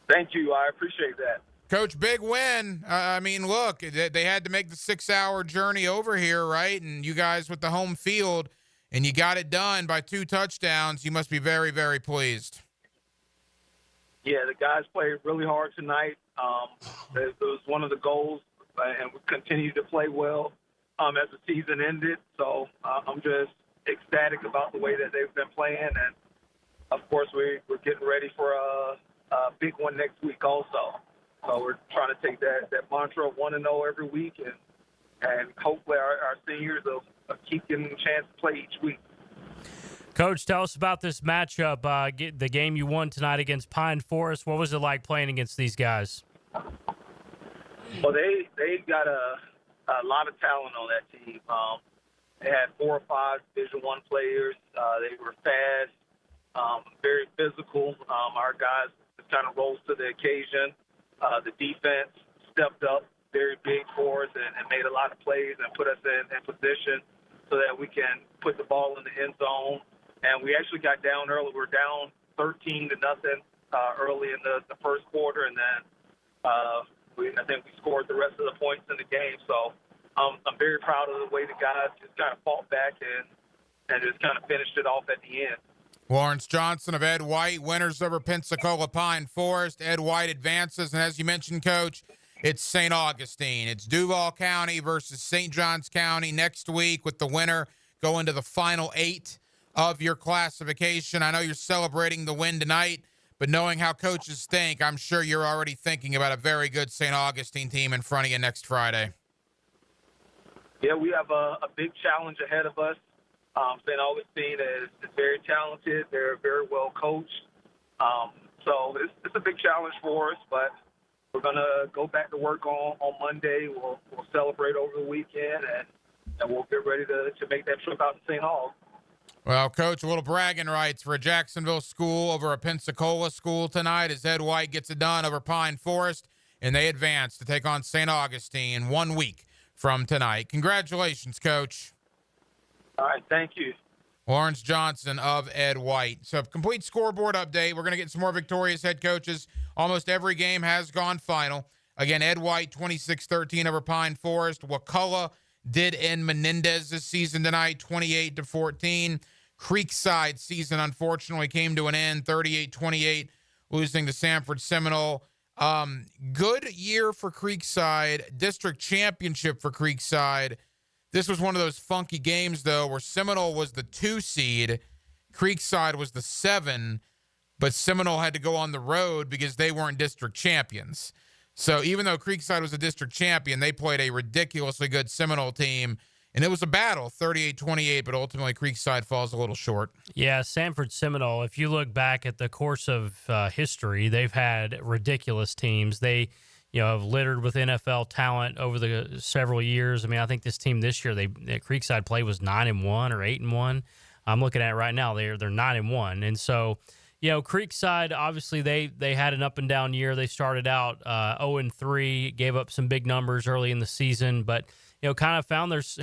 Thank you. I appreciate that. Coach, big win. I mean, look, they had to make the 6-hour journey over here, right? And you guys with the home field, and you got it done by 2 touchdowns. You must be very, very pleased. Yeah, the guys played really hard tonight. It was one of the goals, and we continued to play well as the season ended. So I'm just ecstatic about the way that they've been playing. And, of course, we're getting ready for a big one next week also. So we're trying to take that mantra of 1-0 every week, and hopefully our seniors will keep getting a chance to play each week. Coach, tell us about this matchup, the game you won tonight against Pine Forest. What was it like playing against these guys? Well, they got a lot of talent on that team. They had 4 or 5 Division I players. They were fast, very physical. Our guys just kind of rose to the occasion. The defense stepped up very big for us and made a lot of plays and put us in position so that we can put the ball in the end zone. And we actually got down early. We're down 13-0 early in the first quarter, and then I think we scored the rest of the points in the game. So I'm very proud of the way the guys just kind of fought back and just kind of finished it off at the end. Lawrence Johnson of Ed White, winners over Pensacola Pine Forest. Ed White advances, and as you mentioned, Coach, it's St. Augustine. It's Duval County versus St. Johns County next week, with the winner going to the final 8 of your classification. I know you're celebrating the win tonight, but knowing how coaches think, I'm sure you're already thinking about a very good St. Augustine team in front of you next Friday. Yeah, we have a big challenge ahead of us. St. Augustine is very talented. They're very well coached. So it's a big challenge for us, but we're going to go back to work on Monday. We'll celebrate over the weekend, and we'll get ready to make that trip out to St. Aug. Well, Coach, a little bragging rights for a Jacksonville school over a Pensacola school tonight as Ed White gets it done over Pine Forest, and they advance to take on St. Augustine 1 week from tonight. Congratulations, Coach. All right, thank you. Lawrence Johnson of Ed White. So, complete scoreboard update. We're going to get some more victorious head coaches. Almost every game has gone final. Again, Ed White, 26-13 over Pine Forest. Wakulla did end Menendez this season tonight, 28-14. Creekside season, unfortunately, came to an end, 38-28, losing to Sanford Seminole. Good year for Creekside, district championship for Creekside. This was one of those funky games, though, where Seminole was the 2 seed, Creekside was the 7, but Seminole had to go on the road because they weren't district champions. So even though Creekside was a district champion, they played a ridiculously good Seminole team, and it was a battle, 38-28, but ultimately Creekside falls a little short. Yeah, Sanford Seminole, if you look back at the course of history, they've had ridiculous teams. They have littered with NFL talent over the several years. I mean, I think this team this year, Creekside play was 9-1 or 8-1. I'm looking at it right now. They're 9-1, and so Creekside obviously they had an up and down year. They started out 0-3, gave up some big numbers early in the season, but kind of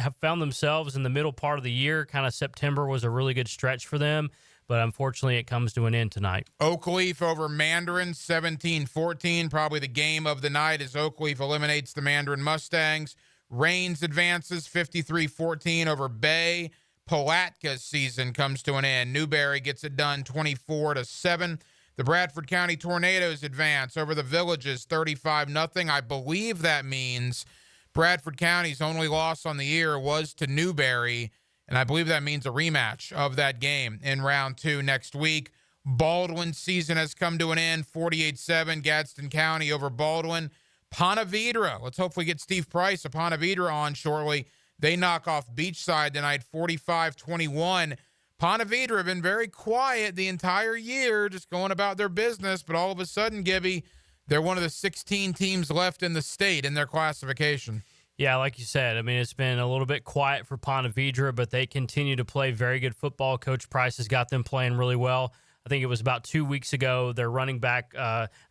have found themselves in the middle part of the year. Kind of September was a really good stretch for them. But unfortunately, it comes to an end tonight. Oakleaf over Mandarin, 17-14. Probably the game of the night as Oakleaf eliminates the Mandarin Mustangs. Rains advances 53-14 over Bay. Palatka season comes to an end. Newberry gets it done 24-7. The Bradford County Tornadoes advance over the Villages 35-0. I believe that means Bradford County's only loss on the year was to Newberry. And I believe that means a rematch of that game in round 2 next week. Baldwin season has come to an end, 48-7, Gadsden County over Baldwin. Ponte Vedra, let's hopefully get Steve Price of Ponte Vedra on shortly. They knock off Beachside tonight, 45-21. Ponte Vedra have been very quiet the entire year, just going about their business, but all of a sudden, Gibby, they're one of the 16 teams left in the state in their classification. Yeah, like you said, I mean, it's been a little bit quiet for Ponte Vedra, but they continue to play very good football. Coach Price has got them playing really well. I think it was about 2 weeks ago, their running back,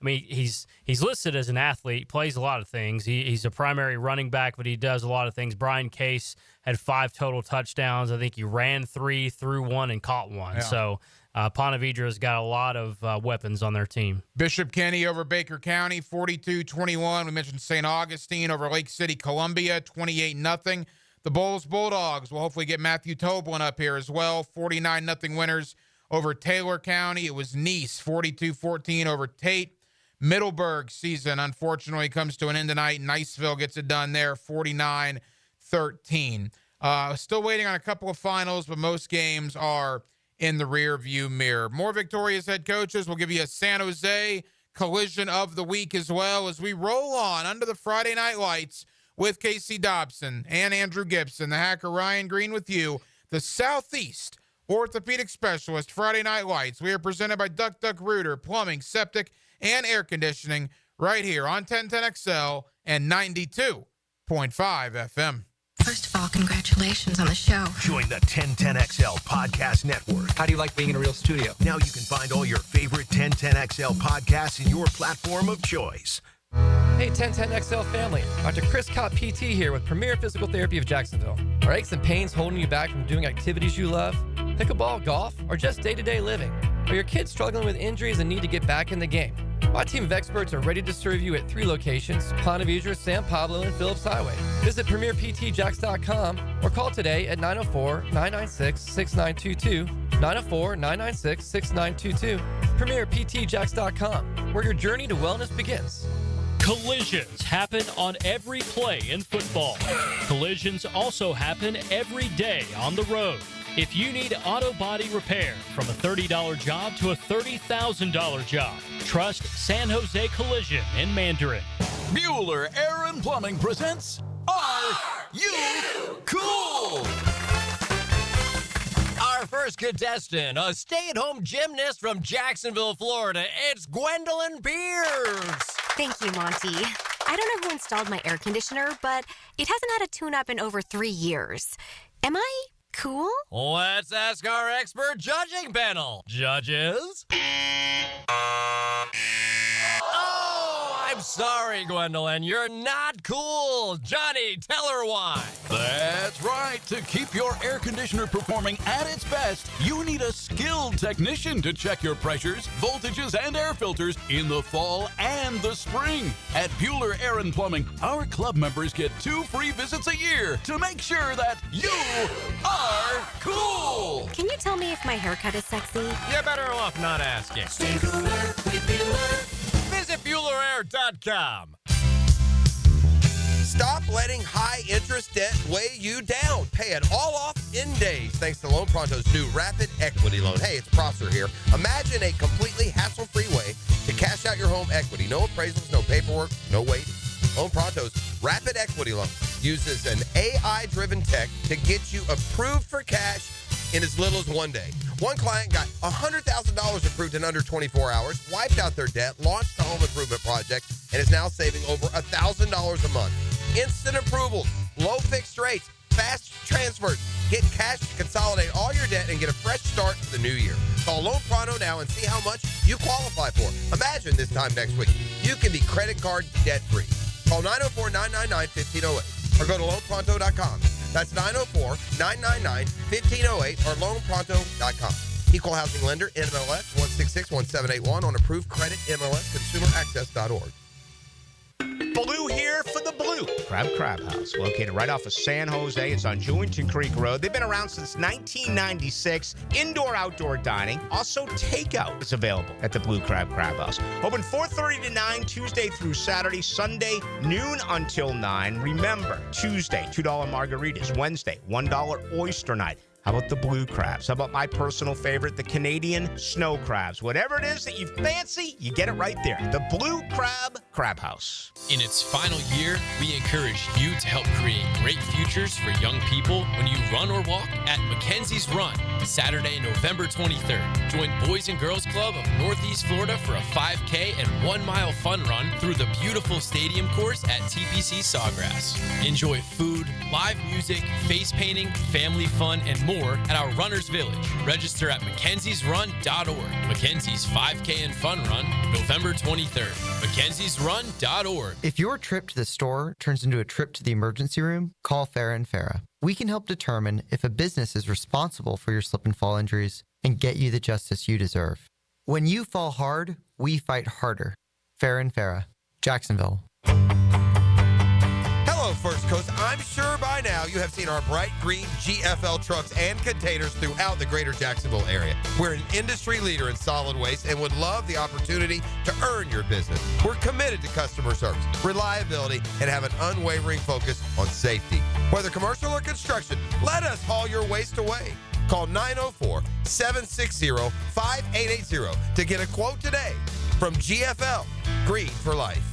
he's listed as an athlete, plays a lot of things. He's a primary running back, but he does a lot of things. Brian Case had 5 total touchdowns. I think he ran 3, threw 1, and caught 1. Yeah. So Ponte Vedra's got a lot of weapons on their team. Bishop Kenny over Baker County, 42-21. We mentioned St. Augustine over Lake City, Columbia, 28-0. The Bulls Bulldogs will hopefully get Matthew Toblin up here as well, 49-0 winners over Taylor County. It was Nice, 42-14 over Tate. Middleburg season, unfortunately, comes to an end tonight. Niceville gets it done there, 49-13. Still waiting on a couple of finals, but most games are in the rear view mirror. More victorious head coaches. We'll give you a San Jose collision of the week as well as we roll on under the Friday Night Lights with Casey Dobson and Andrew Gibson. The Hacker Ryan Green with you. The Southeast Orthopedic Specialist Friday Night Lights. We are presented by Duck Duck Rooter, Plumbing, Septic, and Air Conditioning right here on 1010XL and 92.5 FM. First of all, congratulations on the show. Join the 1010XL Podcast Network. How do you like being in a real studio? Now you can find all your favorite 1010XL podcasts in your platform of choice. Hey, 1010XL family. Dr. Chris Cott PT here with Premier Physical Therapy of Jacksonville. Are aches and pains holding you back from doing activities you love? Pickleball, golf, or just day-to-day living? Are your kids struggling with injuries and need to get back in the game? My team of experts are ready to serve you at 3 locations, Ponte Vedra, San Pablo, and Phillips Highway. Visit PremierPTJax.com or call today at 904-996-6922, 904-996-6922, PremierPTJax.com, where your journey to wellness begins. Collisions happen on every play in football. Collisions also happen every day on the road. If you need auto body repair, from a $30 job to a $30,000 job, trust San Jose Collision in Mandarin. Bueller Air and Plumbing presents Are You Cool? Our first contestant, a stay-at-home gymnast from Jacksonville, Florida. It's Gwendolyn Pierce. Thank you, Monty. I don't know who installed my air conditioner, but it hasn't had a tune-up in over 3 years. Am I cool? Let's ask our expert judging panel. Judges? Oh, I'm sorry, Gwendolyn. You're not cool. Johnny, tell her why. That's right. To keep your air conditioner performing at its best, you need a skilled technician to check your pressures, voltages, and air filters in the fall and the spring. At Bueller Air and Plumbing, our club members get 2 free visits a year to make sure that you are cool. Can you tell me if my haircut is sexy? You're better off not asking. Stay cooler with Bueller. Visit BuellerAir.com. Stop letting high-interest debt weigh you down. Pay it all off in days thanks to Loan Pronto's new Rapid Equity Loan. Hey, it's Prosser here. Imagine a completely hassle-free way to cash out your home equity. No appraisals, no paperwork, no waiting. Loan Pronto's Rapid Equity Loan uses an AI-driven tech to get you approved for cash in as little as 1 day. One client got $100,000 approved in under 24 hours, wiped out their debt, launched the home improvement project, and is now saving over $1,000 a month. Instant approvals, low fixed rates, fast transfers. Get cash to consolidate all your debt and get a fresh start for the new year. Call Loan Pronto now and see how much you qualify for. Imagine this time next week, you can be credit card debt-free. Call 904-999-1508 or go to loanpronto.com. That's 904-999-1508 or loanpronto.com. Equal housing lender, NMLS 1661781 on approved credit, MLS, consumeraccess.org. Blue here for the Blue Crab House, located right off of San Jose. It's on Jewington Creek Road. They've been around since 1996. Indoor-outdoor dining. Also, takeout is available at the Blue Crab House. Open 4:30 to 9, Tuesday through Saturday. Sunday, noon until 9. Remember, Tuesday, $2 margaritas. Wednesday, $1 oyster night. How about the blue crabs? How about my personal favorite, the Canadian snow crabs? Whatever it is that you fancy, you get it right there. The Blue Crab Crab House. In its final year, we encourage you to help create great futures for young people when you run or walk at Mackenzie's Run, Saturday, November 23rd. Join Boys and Girls Club of Northeast Florida for a 5K and 1 mile fun run through the beautiful stadium course at TPC Sawgrass. Enjoy food, live music, face painting, family fun, and more at our Runners Village. Register at mackenziesrun.org. Mackenzie's 5K and Fun Run, November 23rd. mackenziesrun.org. If your trip to the store turns into a trip to the emergency room, call Farah & Farah. We can help determine if a business is responsible for your slip and fall injuries and get you the justice you deserve. When you fall hard, we fight harder. Farah & Farah, Jacksonville. Hello, First Coast. I'm sure by now you have seen our bright green GFL trucks and containers throughout the greater Jacksonville area. We're an industry leader in solid waste and would love the opportunity to earn your business. We're committed to customer service, reliability, and have an unwavering focus on safety. Whether commercial or construction, let us haul your waste away. Call 904-760-5880 to get a quote today from GFL, Green for Life.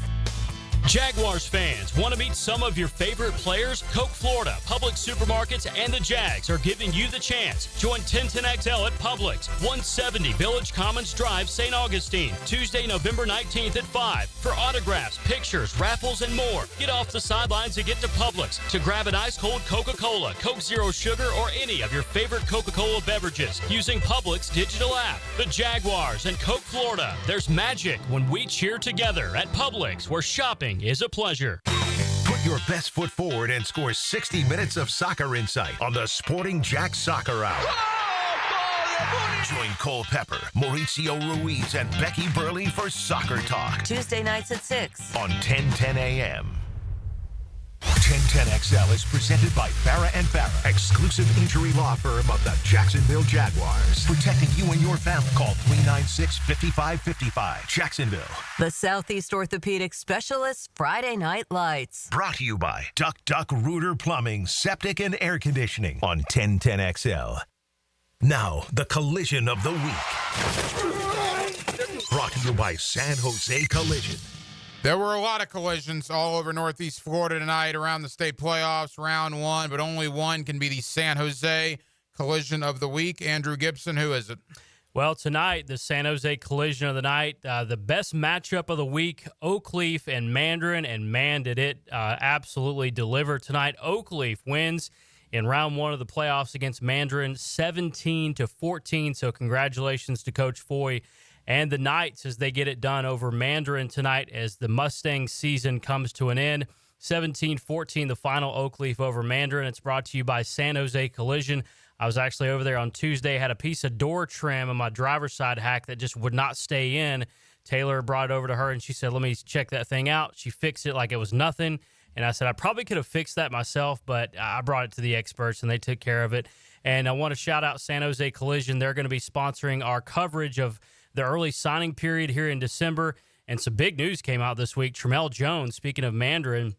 Jaguars fans, want to meet some of your favorite players? Coke Florida, Publix Supermarkets, and the Jags are giving you the chance. Join 1010XL at Publix, 170 Village Commons Drive, St. Augustine, Tuesday, November 19th at 5. For autographs, pictures, raffles, and more. Get off the sidelines and get to Publix to grab an ice-cold Coca-Cola, Coke Zero Sugar, or any of your favorite Coca-Cola beverages using Publix digital app. The Jaguars and Coke Florida. There's magic when we cheer together at Publix, where shopping is a pleasure. Put your best foot forward and score 60 minutes of soccer insight on the Sporting Jack Soccer Hour. Join Cole Pepper, Mauricio Ruiz, and Becky Burley for Soccer Talk. Tuesday nights at 6 on 1010 a.m. 1010XL is presented by Farah & Farah, exclusive injury law firm of the Jacksonville Jaguars. Protecting you and your family. Call 396-5555. Jacksonville. The Southeast Orthopedic Specialists Friday Night Lights. Brought to you by Duck Duck Rooter Plumbing, Septic and Air Conditioning on 1010XL. Now, the collision of the week. Brought to you by San Jose Collision. There were a lot of collisions all over Northeast Florida tonight around the state playoffs, round one, but only one can be the San Jose collision of the week. Andrew Gibson, who is it? Well, tonight, the San Jose collision of the night, the best matchup of the week, Oakleaf and Mandarin, and man, did it absolutely deliver tonight. Oakleaf wins in round one of the playoffs against Mandarin, 17-14, so congratulations to Coach Foy and the Knights as they get it done over Mandarin tonight as the Mustang season comes to an end. 17-14, the final Oakleaf over Mandarin. It's brought to you by San Jose Collision. I was actually over there on Tuesday, had a piece of door trim on my driver's side hack that just would not stay in. Taylor brought it over to her, and she said, let me check that thing out. She fixed it like it was nothing. And I said, I probably could have fixed that myself, but I brought it to the experts, and they took care of it. And I want to shout out San Jose Collision. They're going to be sponsoring our coverage of the early signing period here in December. And some big news came out this week. Tramel Jones, speaking of Mandarin,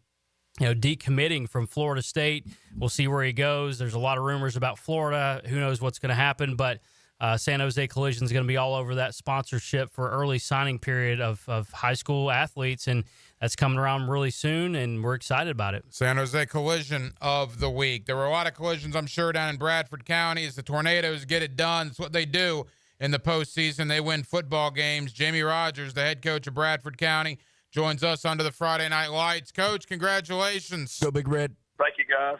decommitting from Florida State. We'll see where he goes. There's a lot of rumors about Florida. Who knows what's going to happen, but San Jose Collision is going to be all over that sponsorship for early signing period of high school athletes, and that's coming around really soon, and we're excited about it. San Jose collision of the week. There were a lot of collisions, I'm sure, down in Bradford County as the Tornadoes get it done. It's what they do in the postseason. They win football games. Jamie Rogers, the head coach of Bradford County, joins us under the Friday Night Lights. Coach, congratulations. Go Big Red. Thank you, guys.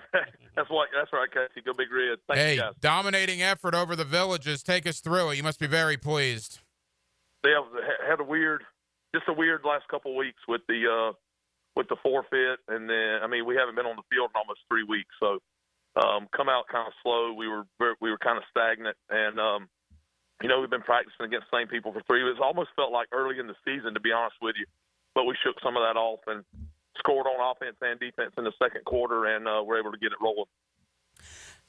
That's right, Casey. Go Big Red. Thank you, guys. Dominating effort over the Villages. Take us through it. You must be very pleased. Yeah, had a weird last couple of weeks with the forfeit, and then we haven't been on the field in almost 3 weeks, so come out kind of slow. We were kind of stagnant, and we've been practicing against the same people for 3 weeks. It almost felt like early in the season, to be honest with you, but we shook some of that off and scored on offense and defense in the second quarter, and we're able to get it rolling.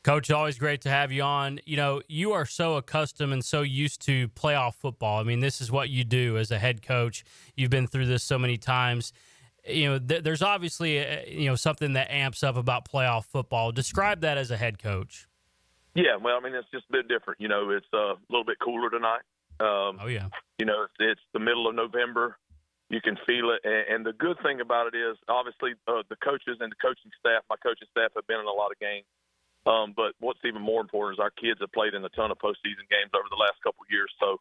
Coach, always great to have you on. You are so accustomed and so used to playoff football. This is what you do as a head coach. You've been through this so many times. There's obviously something that amps up about playoff football. Describe that as a head coach. Yeah, well, it's just a bit different. It's a little bit cooler tonight. Oh yeah. It's the middle of November. You can feel it. And the good thing about it is, obviously, the coaches and the coaching staff, my coaching staff have been in a lot of games. But what's even more important is our kids have played in a ton of postseason games over the last couple of years. So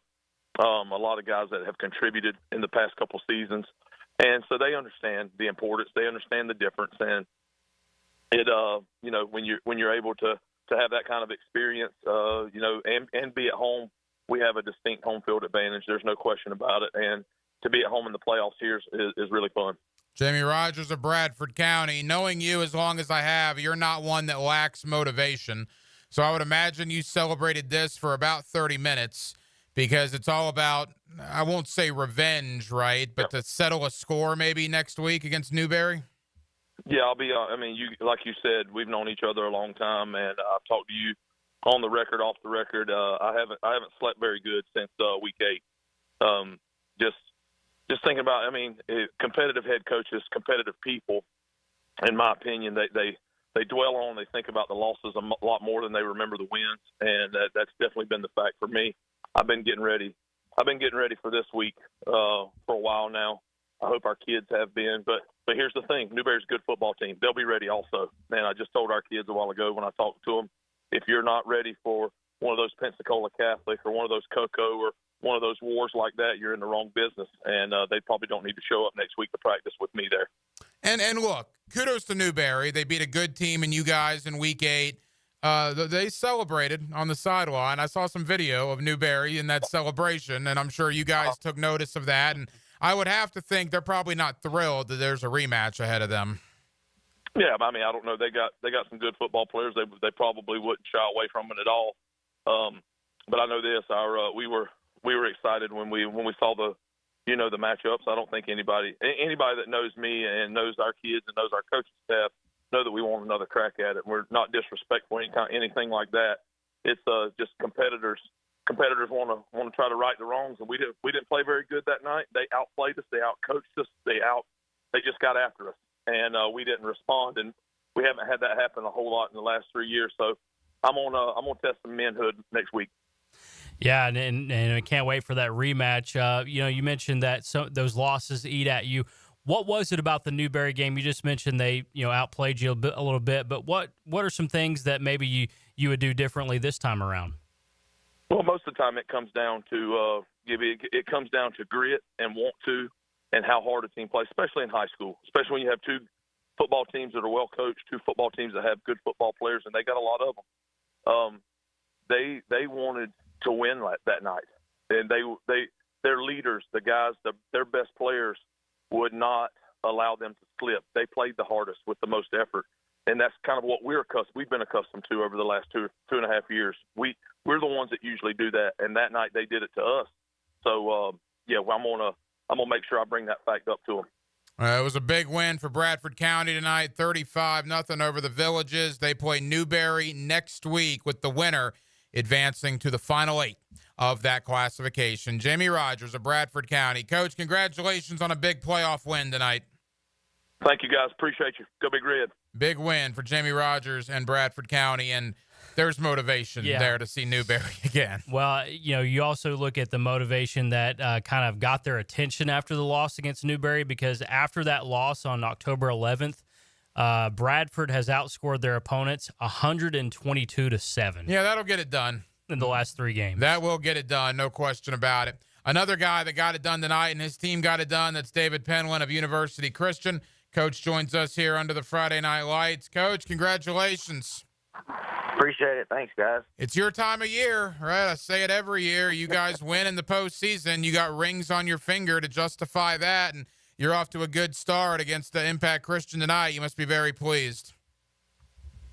a lot of guys that have contributed in the past couple of seasons. And so they understand the importance. They understand the difference. And it, when you're able to have that kind of experience, and be at home, we have a distinct home field advantage. There's no question about it. And to be at home in the playoffs here is really fun. Jamie Rogers of Bradford County. Knowing you as long as I have, you're not one that lacks motivation. So I would imagine you celebrated this for about 30 minutes because it's all about, I won't say revenge, right, but to settle a score maybe next week against Newberry? Yeah, like you said, we've known each other a long time, and I've talked to you on the record, off the record. I haven't slept very good since week 8. Just thinking about, competitive head coaches, competitive people, in my opinion, they dwell on, they think about the losses a lot more than they remember the wins, and that's definitely been the fact for me. I've been getting ready for this week for a while now. I hope our kids have been, but here's the thing: Newberry's a good football team. They'll be ready also. And I just told our kids a while ago when I talked to them, if you're not ready for one of those Pensacola Catholic or one of those Cocoa or one of those wars like that, you're in the wrong business, and they probably don't need to show up next week to practice with me there. And look, kudos to Newberry. They beat a good team and you guys in week 8. They celebrated on the sideline. I saw some video of Newberry in that celebration, and I'm sure you guys took notice of that. And I would have to think they're probably not thrilled that there's a rematch ahead of them. Yeah, I don't know. They got some good football players. They probably wouldn't shy away from it at all. But I know this: we were excited when we saw the matchups. I don't think anybody that knows me and knows our kids and knows our coaching staff know that we want another crack at it. We're not disrespectful, anything like that. It's just competitors. Competitors want to try to right the wrongs, and we didn't play very good that night. They outplayed us. They outcoached us. They just got after us, and we didn't respond. And we haven't had that happen a whole lot in the last 3 years. So I'm gonna test some manhood next week. Yeah, and I can't wait for that rematch. You mentioned that those losses eat at you. What was it about the Newberry game? You just mentioned they outplayed you a little bit, but what are some things that maybe you would do differently this time around? Well, most of the time it comes down to grit and want to, and how hard a team plays, especially in high school, especially when you have two football teams that are well coached, two football teams that have good football players, and they got a lot of them. They wanted to win that night, and their leaders, the guys, their best players, would not allow them to slip. They played the hardest with the most effort, and that's kind of what we've been accustomed to over the last 2.5 years. We're the ones that usually do that, and that night they did it to us. So I'm gonna make sure I bring that fact up to them. It was a big win for Bradford County tonight, 35-0 over the Villages. They play Newberry next week, with the winner advancing to the Final 8 of that classification. Jamie Rogers of Bradford County. Coach, congratulations on a big playoff win tonight. Thank you, guys. Appreciate you. Go Big Red. Big win for Jamie Rogers and Bradford County, and there's motivation there to see Newberry again. Well, you also look at the motivation that kind of got their attention after the loss against Newberry, because after that loss on October 11th, Bradford has outscored their opponents 122-7. Yeah, that'll get it done. In the last 3 games. That will get it done, no question about it. Another guy that got it done tonight, and his team got it done, that's David Penland of University Christian. Coach joins us here under the Friday Night Lights. Coach, congratulations. Appreciate it. Thanks, guys. It's your time of year, right? I say it every year. You guys win in the postseason. You got rings on your finger to justify that, and you're off to a good start against the Impact Christian tonight. You must be very pleased.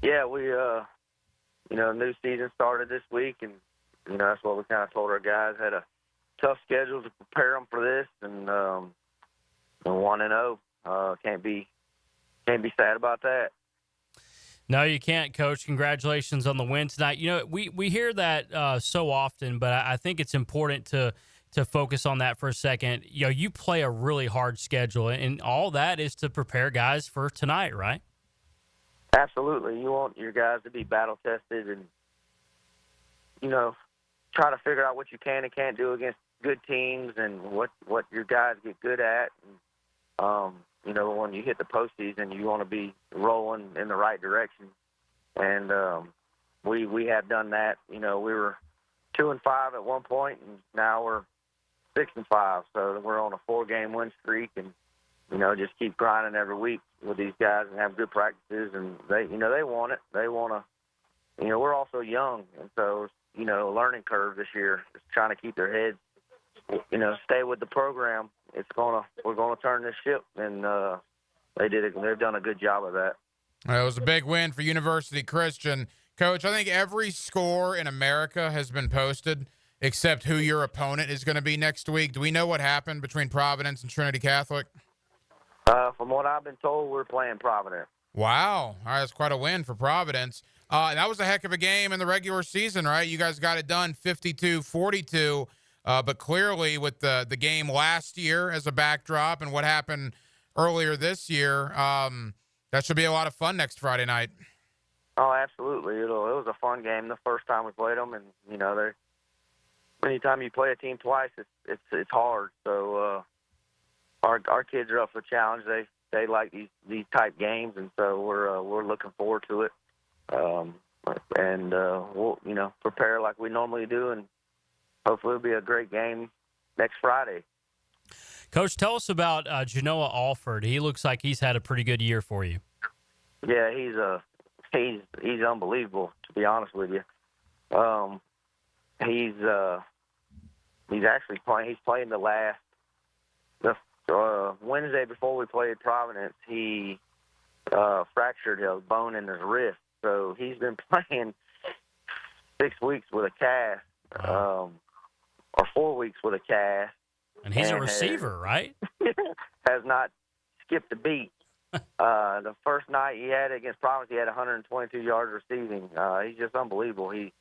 Yeah, we new season started this week, and that's what we kind of told our guys. Had a tough schedule to prepare them for this, and 1-0. Can't be sad about that. No, you can't, Coach. Congratulations on the win tonight. We hear that so often, but I think it's important to focus on that for a second. You play a really hard schedule, and all that is to prepare guys for tonight, right? Absolutely. You want your guys to be battle-tested and, try to figure out what you can and can't do against good teams and what your guys get good at. And, you know, when you hit the postseason, you want to be rolling in the right direction. And we have done that. You know, we were 2-5 at one point, and now we're 6-5. So we're on a 4-game win streak, and you know, just keep grinding every week with these guys and have good practices. And they want it. They want to. You know, we're also young, and so you know, learning curve this year. Just trying to keep their heads. You know, stay with the program. We're gonna turn this ship, and they've done a good job of that. It was a big win for University Christian. Coach, I think every score in America has been posted except who your opponent is going to be next week. Do we know what happened between Providence and Trinity Catholic? From what I've been told, we're playing Providence. Wow. All right, that's quite a win for Providence. That was a heck of a game in the regular season, right? You guys got it done 52-42, but clearly with the game last year as a backdrop and what happened earlier this year, that should be a lot of fun next Friday night. Oh, absolutely. It was a fun game the first time we played them, and you know, anytime you play a team twice, it's hard. So our kids are up for the challenge. They like these type games, and so we're looking forward to it. And we'll prepare like we normally do, and hopefully it'll be a great game next Friday. Coach, tell us about Genoa Alford. He looks like he's had a pretty good year for you. Yeah, he's unbelievable, to be honest with you. He's actually playing. He's playing the Wednesday before we played Providence. He fractured a bone in his wrist, so he's been playing 6 weeks with a cast, or 4 weeks with a cast. And he's a receiver, right? Has not skipped a beat. The first night he had it against Providence, he had 122 yards receiving. He's just unbelievable. He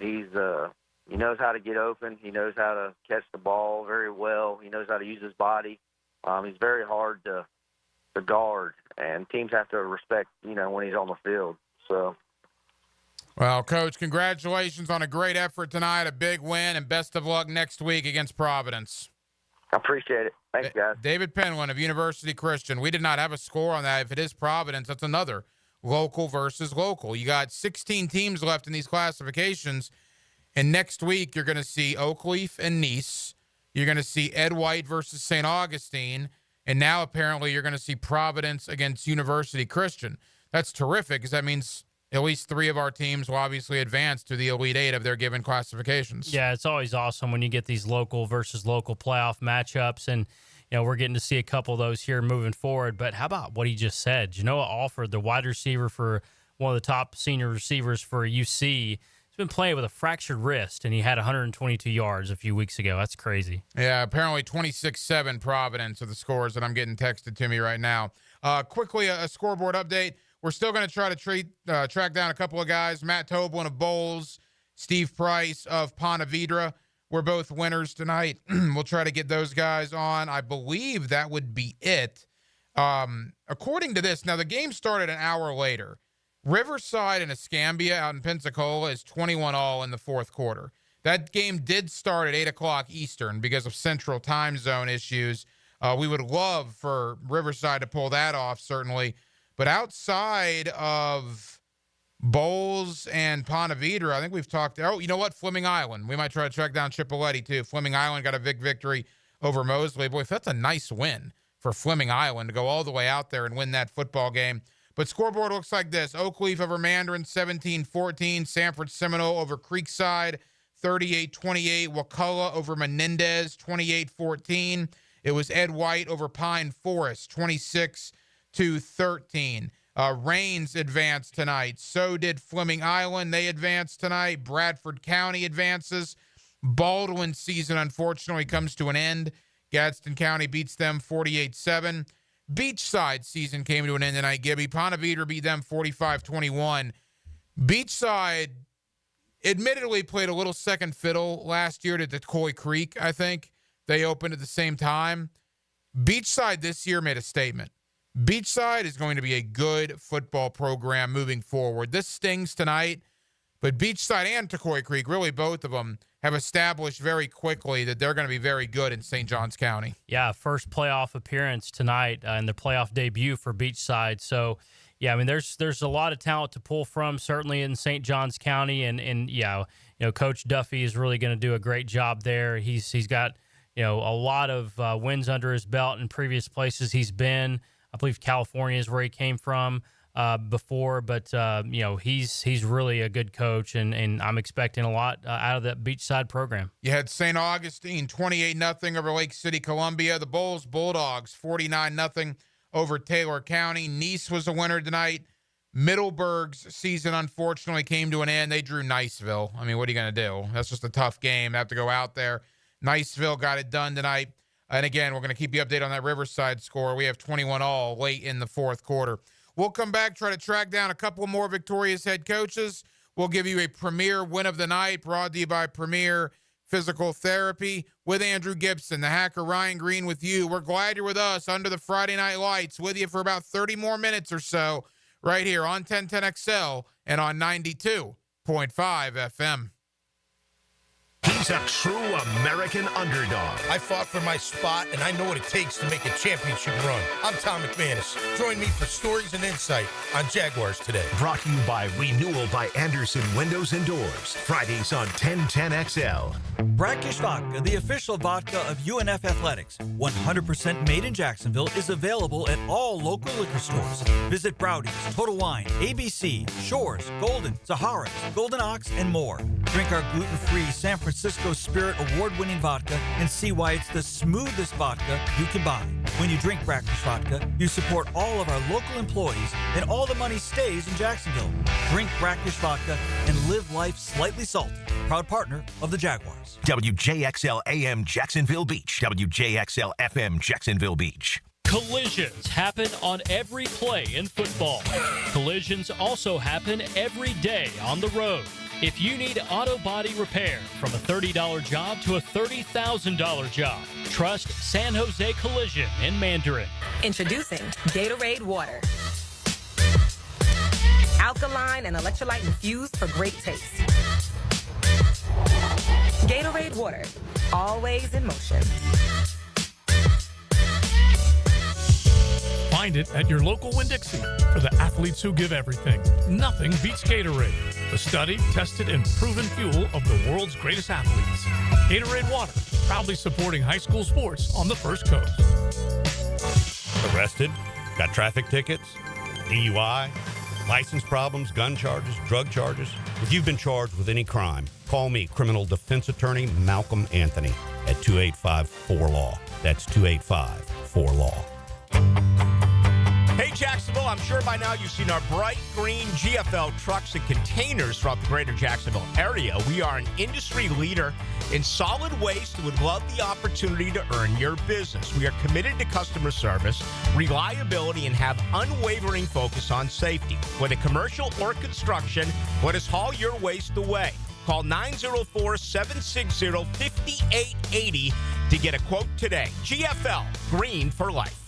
knows how to get open. He knows how to catch the ball very well. He knows how to use his body. He's very hard to guard, and teams have to respect, when he's on the field. So. Well, Coach, congratulations on a great effort tonight, a big win, and best of luck next week against Providence. I appreciate it. Thanks, guys. David Penland of University Christian. We did not have a score on that. If it is Providence, that's another local versus local. You got 16 teams left in these classifications, and next week you're going to see Oakleaf and Nice. You're going to see Ed White versus St. Augustine, and now apparently you're going to see Providence against University Christian. That's terrific because that means at least 3 of our teams will obviously advance to the Elite Eight of their given classifications. Yeah, it's always awesome when you get these local versus local playoff matchups, and we're getting to see a couple of those here moving forward. But how about what he just said? Genoa Alford, the wide receiver for one of the top senior receivers for UC, he's been playing with a fractured wrist, and he had 122 yards a few weeks ago. That's crazy. Yeah, apparently 26-7 Providence are the scores that I'm getting texted to me right now. Quickly, a scoreboard update. We're still going to try to track down a couple of guys. Matt Toblin of Bowles, Steve Price of Ponte Vedra. We're both winners tonight. We'll try to get those guys on. I believe that would be it. According to this, now the game started an hour later. Riverside and Escambia out in Pensacola is 21-all in the fourth quarter. That game did start at 8 o'clock Eastern because of Central Time Zone issues. We would love for Riverside to pull that off, certainly. But outside of Bowles and Ponte Vedra, I think we've talked. Oh, you know what? Fleming Island. We might try to track down Chipolletti, too. Fleming Island got a big victory over Mosley. Boy, that's a nice win for Fleming Island to go all the way out there and win that football game. But scoreboard looks like this. Oakleaf over Mandarin, 17-14. Sanford Seminole over Creekside, 38-28. Wakulla over Menendez, 28-14. It was Ed White over Pine Forest, 26-13. Raines advanced tonight. So did Fleming Island. They advanced tonight. Bradford County advances. Baldwin season, unfortunately, comes to an end. Gadsden County beats them 48-7. Beachside season came to an end tonight, Gibby. Ponte Vedra beat them 45-21. Beachside admittedly played a little second fiddle last year to Decoy Creek, I think. They opened at the same time. Beachside this year made a statement. Beachside is going to be a good football program moving forward. This stings tonight, But Beachside and Tocoi Creek, really both of them, have established very quickly that they're going to be very good in St. Johns County. Yeah, first playoff appearance tonight and the playoff debut for Beachside. So, yeah, I mean, there's a lot of talent to pull from, certainly in St. Johns County, and yeah, Coach Duffy is really going to do a great job there. He's got a lot of wins under his belt in previous places he's been. I believe California is where he came from before, but he's really a good coach, and I'm expecting a lot out of that Beachside program. You had St. Augustine 28-0 over Lake City, Columbia. The Bulldogs 49-0 over Taylor County. Nice was a winner tonight. Middleburg's season unfortunately came to an end. They drew Niceville. I mean, what are you going to do? That's just a tough game. They have to go out there. Niceville got it done tonight. And again, we're going to keep you updated on that Riverside score. We have 21-all late in the fourth quarter. We'll come back, try to track down a couple more victorious head coaches. We'll give you a Premier Win of the Night brought to you by Premier Physical Therapy with Andrew Gibson, the Hacker Ryan Green with you. We're glad you're with us under the Friday Night Lights, with you for about 30 more minutes or so right here on 1010XL and on 92.5 FM. He's a true American underdog. I fought for my spot, and I know what it takes to make a championship run. I'm Tom McManus. Join me for stories and insight on Jaguars Today. Brought to you by Renewal by Anderson Windows and Doors. Fridays on 1010XL. Brackish Vodka, the official vodka of UNF Athletics, 100% made in Jacksonville, is available at all local liquor stores. Visit Browdy's, Total Wine, ABC, Shores, Golden, Sahara's, Golden Ox, and more. Drink our gluten-free San Francisco Spirit award-winning vodka and see why it's the smoothest vodka you can buy. When you drink Brackish Vodka, you support all of our local employees, and all the money stays in Jacksonville. Drink Brackish Vodka and live life slightly salty. Proud partner of the Jaguars. WJXL AM Jacksonville Beach. WJXL FM Jacksonville Beach. Collisions happen on every play in football. Collisions also happen every day on the road. If you need auto body repair, from a $30 job to a $30,000 job, trust San Jose Collision in Mandarin. Introducing Gatorade Water. Alkaline and electrolyte infused for great taste. Gatorade Water, always in motion. Find it at your local Winn-Dixie. For the athletes who give everything, nothing beats Gatorade, the studied, tested, and proven fuel of the world's greatest athletes. Gatorade Water, proudly supporting high school sports on the First Coast. Arrested? Got traffic tickets? DUI? License problems? Gun charges? Drug charges? If you've been charged with any crime, call me, criminal defense attorney Malcolm Anthony, at 285-4LAW. That's 285-4LAW. Hey, Jacksonville, I'm sure by now you've seen our bright green GFL trucks and containers throughout the greater Jacksonville area. We are an industry leader in solid waste and would love the opportunity to earn your business. We are committed to customer service, reliability, and have unwavering focus on safety. Whether commercial or construction, let us haul your waste away. Call 904-760-5880 to get a quote today. GFL, green for life.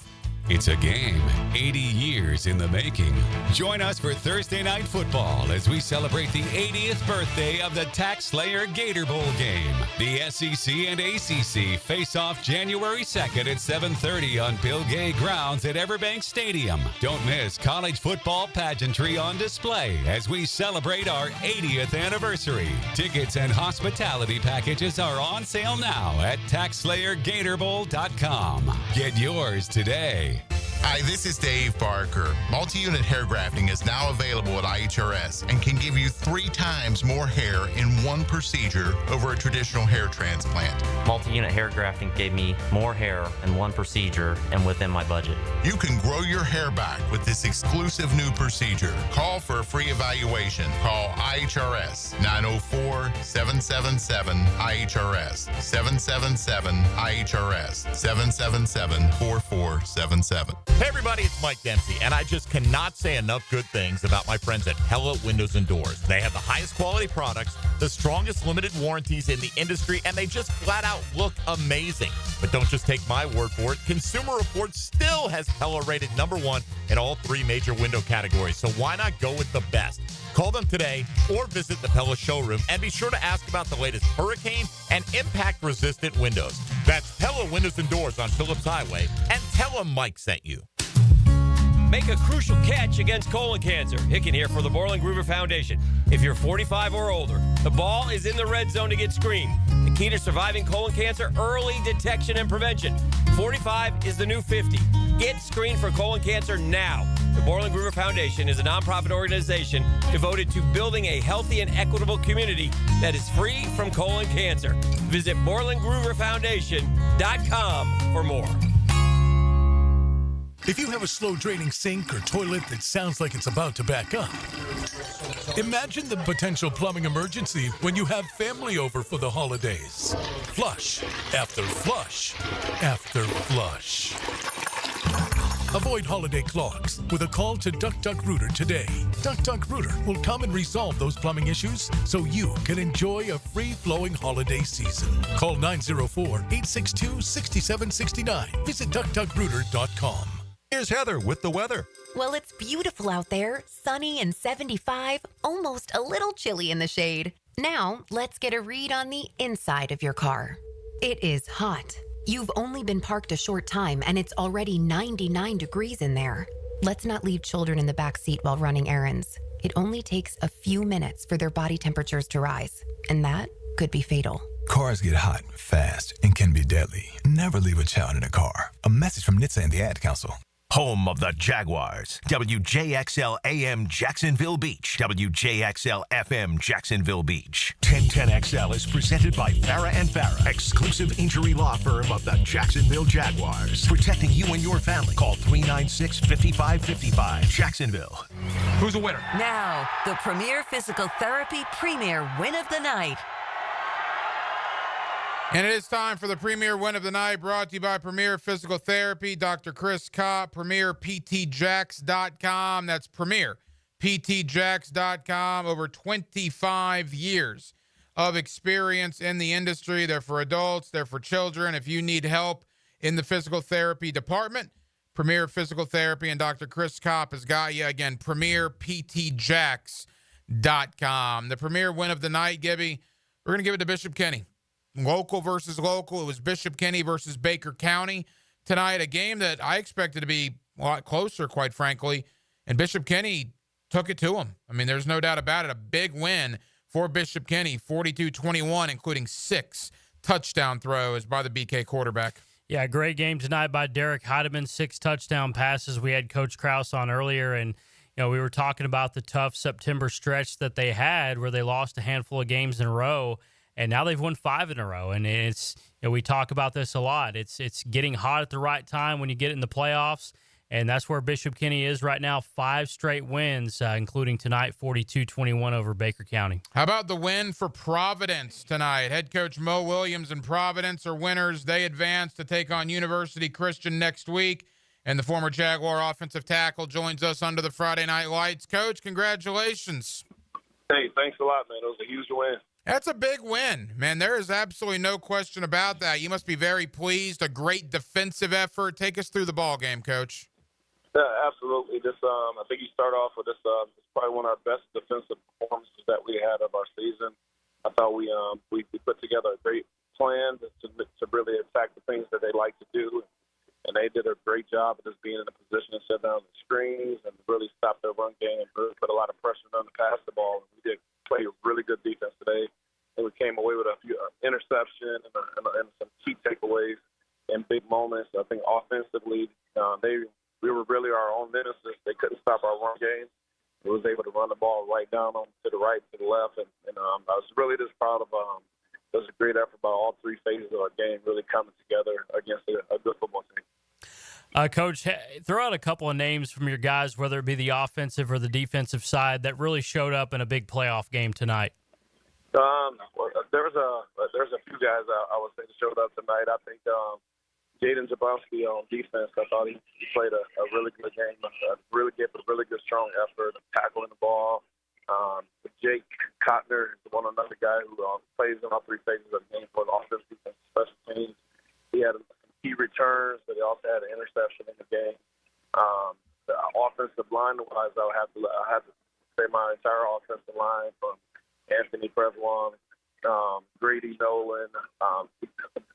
It's a game 80 years in the making. Join us for Thursday Night Football as we celebrate the 80th birthday of the Tax Slayer Gator Bowl game. The SEC and ACC face off January 2nd at 7:30 on Bill Gay grounds at Everbank Stadium. Don't miss college football pageantry on display as we celebrate our 80th anniversary. Tickets and hospitality packages are on sale now at TaxSlayerGatorBowl.com. Get yours today. Hi, this is Dave Barker. Multi-unit hair grafting is now available at IHRS and can give you 3 times more hair in one procedure over a traditional hair transplant. Multi-unit hair grafting gave me more hair in one procedure and within my budget. You can grow your hair back with this exclusive new procedure. Call for a free evaluation. Call IHRS 904-777-IHRS 777-IHRS 777-4477. Hey everybody, it's Mike Dempsey, and I just cannot say enough good things about my friends at Pella Windows and Doors. They have the highest quality products, the strongest limited warranties in the industry, and they just flat out look amazing. But don't just take my word for it. Consumer Reports still has Pella rated #1 in all 3 major window categories, so why not go with the best? Call them today or visit the Pella showroom and be sure to ask about the latest hurricane and impact-resistant windows. That's Pella Windows and Doors on Phillips Highway, and tell them Mike sent you. Make a crucial catch against colon cancer. Hicken here for the Borland Groover Foundation. If you're 45 or older, the ball is in the red zone to get screened. The key to surviving colon cancer, early detection and prevention. 45 is the new 50. Get screened for colon cancer now. The Borland Groover Foundation is a nonprofit organization devoted to building a healthy and equitable community that is free from colon cancer. Visit BorlandGrooverFoundation.com for more. If you have a slow-draining sink or toilet that sounds like it's about to back up, imagine the potential plumbing emergency when you have family over for the holidays. Flush after flush after flush. Avoid holiday clogs with a call to Duck Duck Rooter today. Duck Duck Rooter will come and resolve those plumbing issues so you can enjoy a free-flowing holiday season. Call 904-862-6769. Visit DuckDuckRooter.com. Here's Heather with the weather. Well, it's beautiful out there, sunny and 75, almost a little chilly in the shade. Now, let's get a read on the inside of your car. It is hot. You've only been parked a short time and it's already 99 degrees in there. Let's not leave children in the back seat while running errands. It only takes a few minutes for their body temperatures to rise, and that could be fatal. Cars get hot fast and can be deadly. Never leave a child in a car. A message from NHTSA and the Ad Council. Home of the Jaguars. WJXL AM Jacksonville Beach. WJXL FM Jacksonville Beach. 1010XL is presented by Farah and Farah, exclusive injury law firm of the Jacksonville Jaguars. Protecting you and your family. Call 396-5555. Jacksonville. Who's the winner? Now, the Premier Physical Therapy Premier Win of the Night. And it is time for the Premier Win of the Night, brought to you by Premier Physical Therapy, Dr. Chris Kopp, PremierPTJax.com. That's PremierPTJax.com. Over 25 years of experience in the industry. They're for adults, they're for children. If you need help in the physical therapy department, Premier Physical Therapy and Dr. Chris Kopp has got you. Again, PremierPTJax.com. The Premier Win of the Night, Gibby, we're going to give it to Bishop Kenny. Local versus local. It was Bishop Kenny versus Baker County tonight, a game that I expected to be a lot closer, quite frankly, and Bishop Kenny took it to him. I mean, there's no doubt about it. A big win for Bishop Kenny, 42-21, including 6 touchdown throws by the BK quarterback. Yeah, great game tonight by Derek Heidemann, 6 touchdown passes. We had Coach Krause on earlier, and we were talking about the tough September stretch that they had where they lost a handful of games in a row. And now they've won 5 in a row, and it's we talk about this a lot. It's getting hot at the right time when you get in the playoffs, and that's where Bishop Kenny is right now. 5 straight wins, including tonight, 42-21 over Baker County. How about the win for Providence tonight? Head coach Mo Williams and Providence are winners. They advance to take on University Christian next week, and the former Jaguar offensive tackle joins us under the Friday Night Lights. Coach, congratulations. Hey, thanks a lot, man. It was a huge win. That's a big win, man. There is absolutely no question about that. You must be very pleased. A great defensive effort. Take us through the ball game, Coach. Yeah, absolutely. I think you start off with this. It's probably one of our best defensive performances that we had of our season. I thought we put together a great plan to really attack the things that they like to do, and they did a great job of just being in a position to shut down the screens and really stop their run game and really put a lot of pressure on to pass the ball. And we did play a really good defense today, and we came away with a few interception and some key takeaways in big moments. I think offensively, we were really our own nemesis. They couldn't stop our run game. We was able to run the ball right down to the right, to the left, and I was really just proud of. It was a great effort by all 3 phases of our game, really coming together against a good football team. Coach, throw out a couple of names from your guys, whether it be the offensive or the defensive side, that really showed up in a big playoff game tonight. There's a few guys I would say that showed up tonight. I think Jaden Jablonski on defense, I thought he played a really good game, really good strong effort, tackling the ball. Jake Cotner is another guy who plays in all 3 phases of the game for the offense, defense, special teams. He had key returns, but he also had an interception in the game. The offensive line-wise, I have to say my entire offensive line, from Anthony Preslon, Grady Nolan,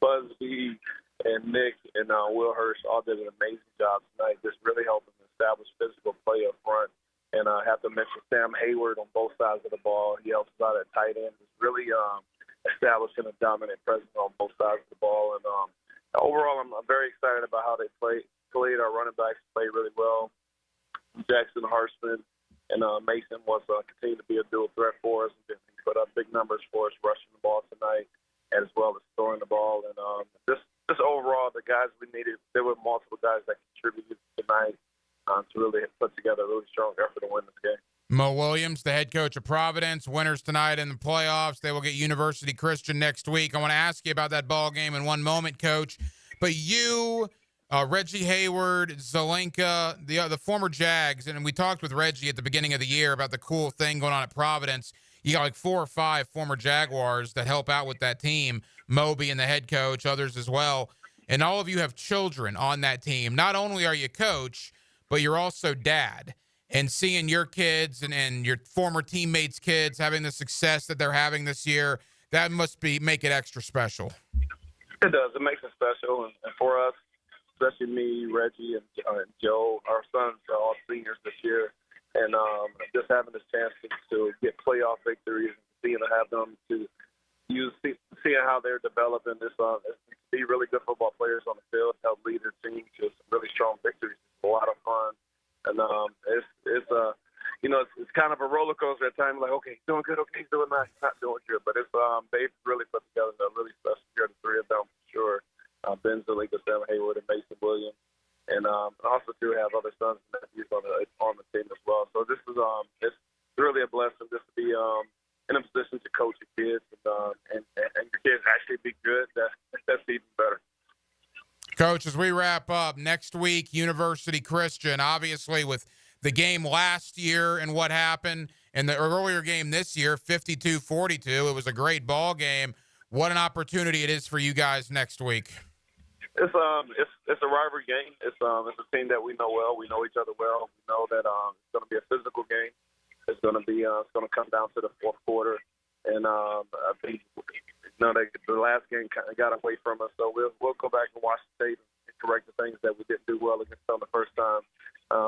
Busby, and Nick and Will Hurst all did an amazing job tonight, just really helping establish physical play up front. And I have to mention Sam Hayward on both sides of the ball. He helps us out at tight end, just really establishing a dominant presence on both sides of the ball. And overall, I'm very excited about how they played. Our running backs played really well. Jackson Hartman and Mason was continuing to be a dual threat for us. He put up big numbers for us rushing the ball tonight, as well as throwing the ball. And just overall, the guys we needed, there were multiple guys that contributed tonight to really put together a really strong effort to win this game. Mo Williams, the head coach of Providence, winners tonight in the playoffs. They will get University Christian next week. I want to ask you about that ball game in one moment, Coach. But you, Reggie Hayward, Zelenka, the former Jags, and we talked with Reggie at the beginning of the year about the cool thing going on at Providence. You got like 4 or 5 former Jaguars that help out with that team, Moby and the head coach, others as well. And all of you have children on that team. Not only are you coach, but you're also dad. And seeing your kids and your former teammates' kids having the success that they're having this year, that must make it extra special. It does. It makes it special. And for us, especially me, Reggie, and Joe, our sons are all seniors this year. And just having this chance to get playoff victories and seeing to have them to seeing how they're developing this, be really good football players on the field, help lead their team to some really strong victories. It's a lot of fun. And it's kind of a roller coaster at times. Like, okay, he's doing good. Okay, he's doing nice. He's not doing good. But it's they've really put together a really special year. The 3 of them for sure. Ben Zelenka, Sam Hayward, and Mason Williams, and also do have other sons and nephews on the team as well. So this is it's really a blessing just to be in a position to coach your kids and your kids actually be good. That's even better. Coach, as we wrap up, next week, University Christian, obviously with the game last year and what happened, and the earlier game this year, 52-42, it was a great ball game. What an opportunity it is for you guys next week. It's a rivalry game. It's a team that we know well. We know each other well. We know that it's going to be a physical game. It's going to come down to the fourth quarter, and I think the last game kind of got away from us. So we'll go back and watch the tape and correct the things that we didn't do well against them the first time.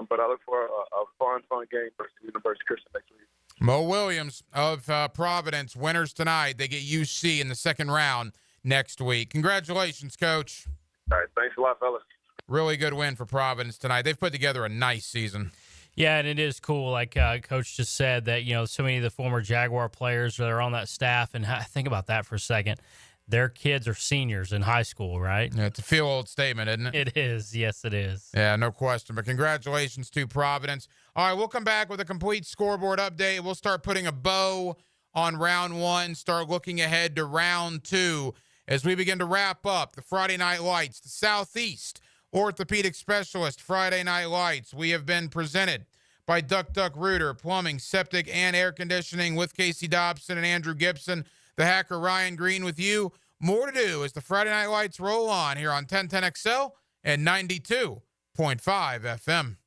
But I look for a fun game versus University Christian next week. Mo Williams of Providence, winners tonight. They get UC in the second round next week. Congratulations, Coach. All right, thanks a lot, fellas. Really good win for Providence tonight. They've put together a nice season. Yeah, and it is cool, like Coach just said, that so many of the former Jaguar players that are on that staff, and think about that for a second. Their kids are seniors in high school, right? Yeah, it's a feel-old statement, isn't it? It is. Yes, it is. Yeah, no question. But congratulations to Providence. All right, we'll come back with a complete scoreboard update. We'll start putting a bow on round 1, start looking ahead to round 2 as we begin to wrap up the Friday Night Lights, the Southeast Orthopedic Specialist Friday Night Lights. We have been presented by Duck Duck Rooter, Plumbing, Septic, and Air Conditioning with Casey Dobson and Andrew Gibson. The Hacker Ryan Green with you. More to do as the Friday Night Lights roll on here on 1010XL and 92.5 FM.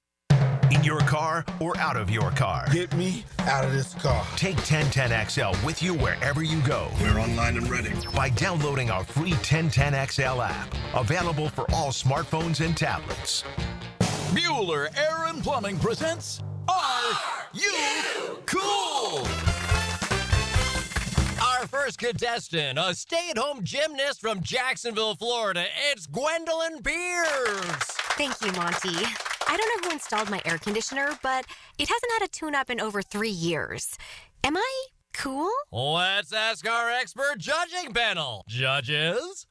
In your car or out of your car. Get me out of this car. Take 1010XL with you wherever you go. We're online and ready. By downloading our free 1010XL app. Available for all smartphones and tablets. Bueller Air and Plumbing presents Are You Cool? Our first contestant, a stay-at-home gymnast from Jacksonville, Florida. It's Gwendolyn Pierce. Thank you, Monty. I don't know who installed my air conditioner, but it hasn't had a tune-up in over 3 years. Am I cool? Let's ask our expert judging panel. Judges?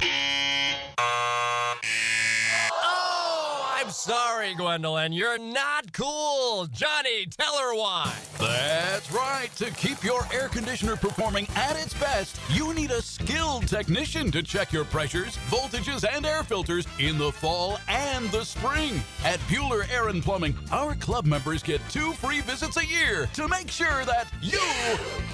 I'm sorry, Gwendolyn. You're not cool. Johnny, tell her why. That's right. To keep your air conditioner performing at its best, you need a skilled technician to check your pressures, voltages, and air filters in the fall and the spring. At Bueller Air and Plumbing, our club members get 2 free visits a year to make sure that you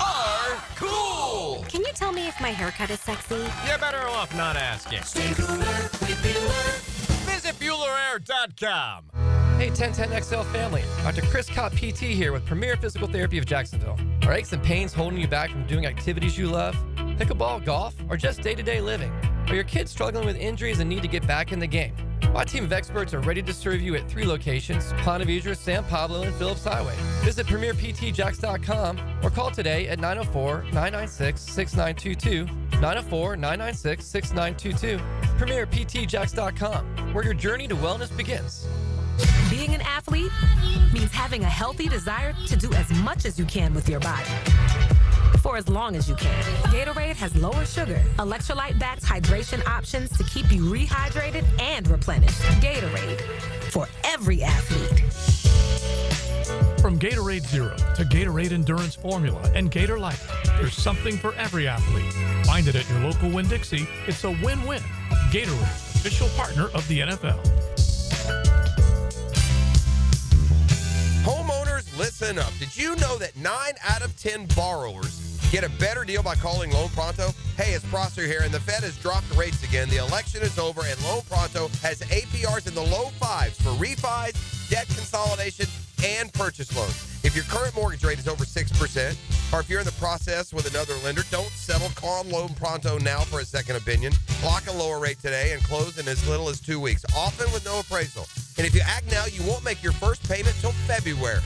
are cool. Can you tell me if my haircut is sexy? You're better off not asking. Stay cooler with Bueller. Visit BuellerAir.com. Hey, 1010XL family. Dr. Chris Cott PT here with Premier Physical Therapy of Jacksonville. Are aches and pains holding you back from doing activities you love? Pickleball, golf, or just day-to-day living? Are your kids struggling with injuries and need to get back in the game? My team of experts are ready to serve you at 3 locations: Ponte Vedra, San Pablo, and Phillips Highway. Visit PremierPTJax.com or call today at 904-996-6922, 904-996-6922. PremierPTJax.com, where your journey to wellness begins. Being an athlete means having a healthy desire to do as much as you can with your body for as long as you can. Gatorade has lower sugar, electrolyte-backed hydration options to keep you rehydrated and replenished. Gatorade, for every athlete. From Gatorade Zero to Gatorade Endurance Formula and Gator Light, there's something for every athlete. Find it at your local Winn-Dixie. It's a win-win. Gatorade, official partner of the NFL. Homeowners, listen up. Did you know that 9 out of 10 borrowers get a better deal by calling Loan Pronto? Hey, it's Prosser here, and the Fed has dropped rates again. The election is over, and Loan Pronto has APRs in the low 5s for refis, debt consolidation, and purchase loans. If your current mortgage rate is over 6%, or if you're in the process with another lender, don't settle. Call Loan Pronto now for a second opinion. Lock a lower rate today and close in as little as 2 weeks, often with no appraisal. And if you act now, you won't make your first payment till February.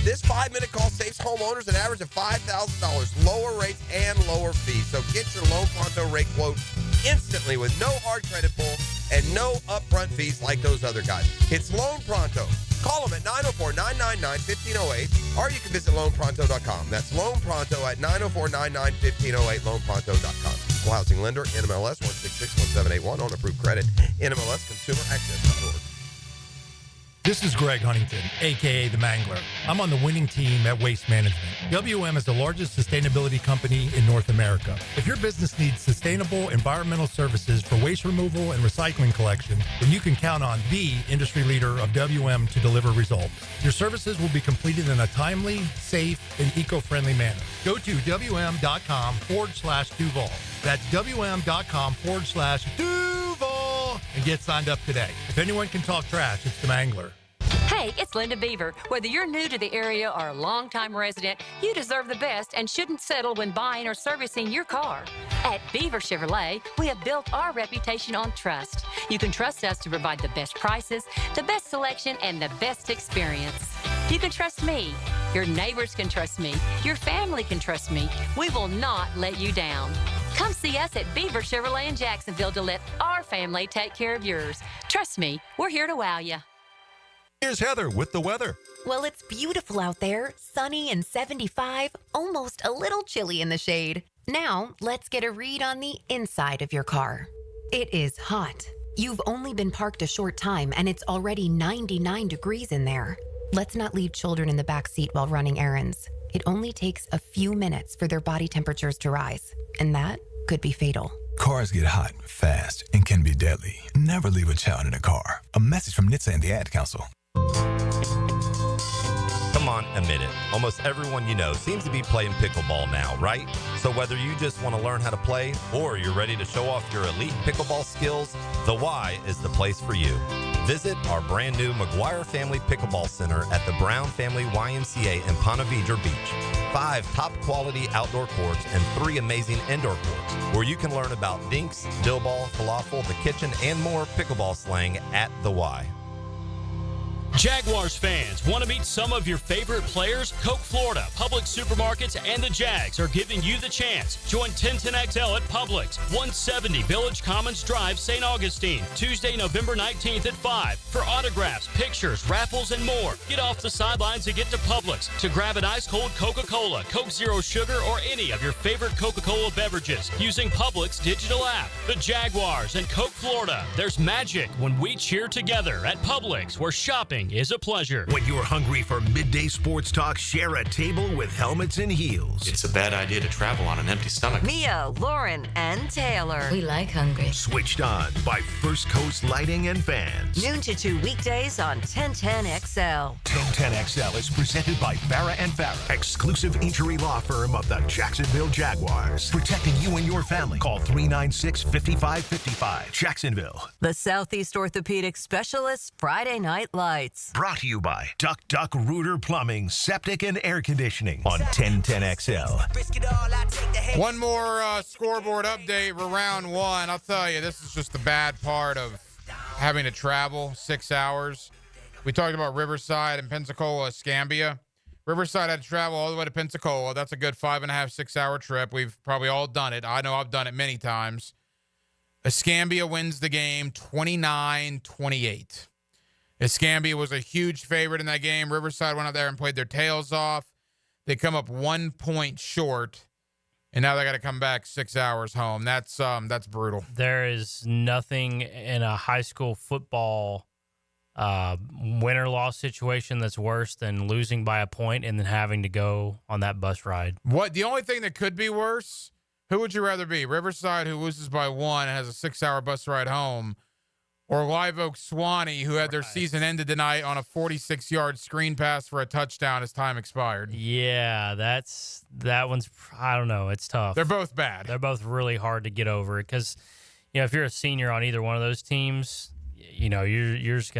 This 5-minute call saves homeowners an average of $5,000, lower rates and lower fees. So get your Loan Pronto rate quote instantly with no hard credit pull and no upfront fees like those other guys. It's Loan Pronto. Call them at 904-999-1508, or you can visit loanpronto.com. That's Loan Pronto at 904-999-1508, loanpronto.com. Equal housing lender, NMLS 1661781, on approved credit, NMLSconsumeraccess.org. This is Greg Huntington, a.k.a. The Mangler. I'm on the winning team at Waste Management. WM is the largest sustainability company in North America. If your business needs sustainable environmental services for waste removal and recycling collection, then you can count on the industry leader of WM to deliver results. Your services will be completed in a timely, safe, and eco-friendly manner. Go to WM.com/Duval. That's WM.com/Duval and get signed up today. If anyone can talk trash, it's The Mangler. Hey, it's Linda Beaver. Whether you're new to the area or a longtime resident, you deserve the best and shouldn't settle when buying or servicing your car. At Beaver Chevrolet, we have built our reputation on trust. You can trust us to provide the best prices, the best selection, and the best experience. You can trust me. Your neighbors can trust me. Your family can trust me. We will not let you down. Come see us at Beaver Chevrolet in Jacksonville to let our family take care of yours. Trust me, we're here to wow you. Here's Heather with the weather. Well, it's beautiful out there, sunny and 75, almost a little chilly in the shade. Now, let's get a read on the inside of your car. It is hot. You've only been parked a short time and it's already 99 degrees in there. Let's not leave children in the back seat while running errands. It only takes a few minutes for their body temperatures to rise, and that could be fatal. Cars get hot, fast, and can be deadly. Never leave a child in a car. A message from NHTSA and the Ad Council. Come on, admit it. Almost everyone you know seems to be playing pickleball now, right? So whether you just want to learn how to play or you're ready to show off your elite pickleball skills, the Y is the place for you. Visit our brand new McGuire Family Pickleball Center at the Brown Family YMCA in Ponte Vedra Beach. 5 top quality outdoor courts and 3 amazing indoor courts where you can learn about dinks, dill ball, falafel, the kitchen, and more pickleball slang at the Y. Jaguars fans, want to meet some of your favorite players? Coke Florida, Publix Supermarkets, and the Jags are giving you the chance. Join 1010XL at Publix, 170 Village Commons Drive, St. Augustine, Tuesday, November 19th at 5. For autographs, pictures, raffles, and more. Get off the sidelines and get to Publix to grab an ice-cold Coca-Cola, Coke Zero Sugar, or any of your favorite Coca-Cola beverages using Publix digital app. The Jaguars and Coke Florida. There's magic when we cheer together at Publix, where shopping is a pleasure. When you're hungry for midday sports talk, share a table with Helmets and Heels. It's a bad idea to travel on an empty stomach. Mia, Lauren, and Taylor. We like hungry. Switched on by First Coast Lighting and Fans. Noon to 2 weekdays on 1010XL. 1010XL is presented by Farah and Farah, exclusive injury law firm of the Jacksonville Jaguars. Protecting you and your family. Call 396-5555. Jacksonville. The Southeast Orthopedic Specialists Friday Night Lights. Lights. Brought to you by Duck Duck Rooter Plumbing, Septic and Air Conditioning on 1010XL. One more scoreboard update for round one. I'll tell you, this is just the bad part of having to travel 6 hours. We talked about Riverside and Pensacola, Escambia. Riverside had to travel all the way to Pensacola. That's a good 5.5, 6 hour trip. We've probably all done it. I know I've done it many times. Escambia wins the game 29-28. Escambia was a huge favorite in that game. Riverside went out there and played their tails off. They come up 1 point short, and now they got to come back 6 hours home. That's brutal. There is nothing in a high school football win-or-loss situation that's worse than losing by a point and then having to go on that bus ride. What the only thing that could be worse, who would you rather be? Riverside, who loses by 1 and has a 6 hour bus ride home, or Live Oak Swanee, who had their season ended tonight on a 46-yard screen pass for a touchdown as time expired? Yeah, that one's, I don't know. It's tough. They're both bad. They're both really hard to get over because, if you're a senior on either one of those teams, you're just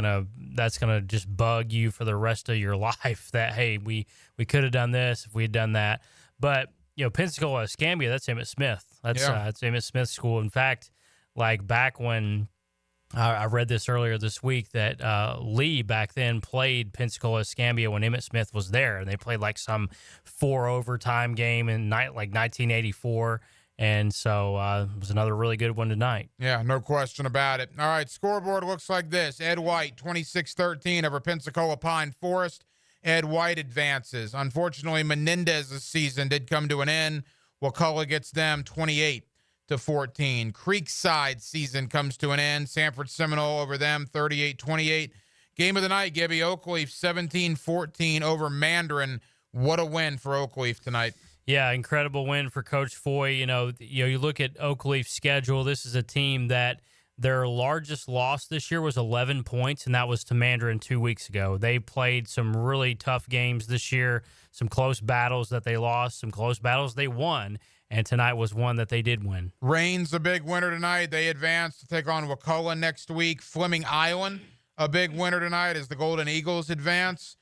that's gonna just bug you for the rest of your life that, hey, we could have done this if we had done that. But, Pensacola, Escambia, that's Emmett Smith. That's Emmett Smith School. In fact, like back when I read this earlier this week that Lee back then played Pensacola, Escambia when Emmett Smith was there, and they played like some 4 overtime game in 1984. And so it was another really good one tonight. Yeah, no question about it. All right, scoreboard looks like this. Ed White, 26-13 over Pensacola Pine Forest. Ed White advances. Unfortunately, Menendez's season did come to an end. Wakulla gets them 28-14. Creekside season comes to an end. Sanford Seminole over them 38-28. Game of the night, Gibby. Oakleaf 17-14 over Mandarin. What a win for Oakleaf tonight. Yeah, incredible win for Coach Foy. You look at Oakleaf's schedule. This is a team that their largest loss this year was 11 points, and that was to Mandarin 2 weeks ago. They played some really tough games this year, some close battles that they lost, some close battles they won, and tonight was one that they did win. Rain's a big winner tonight. They advance to take on Wakulla next week. Fleming Island, a big winner tonight as the Golden Eagles advance.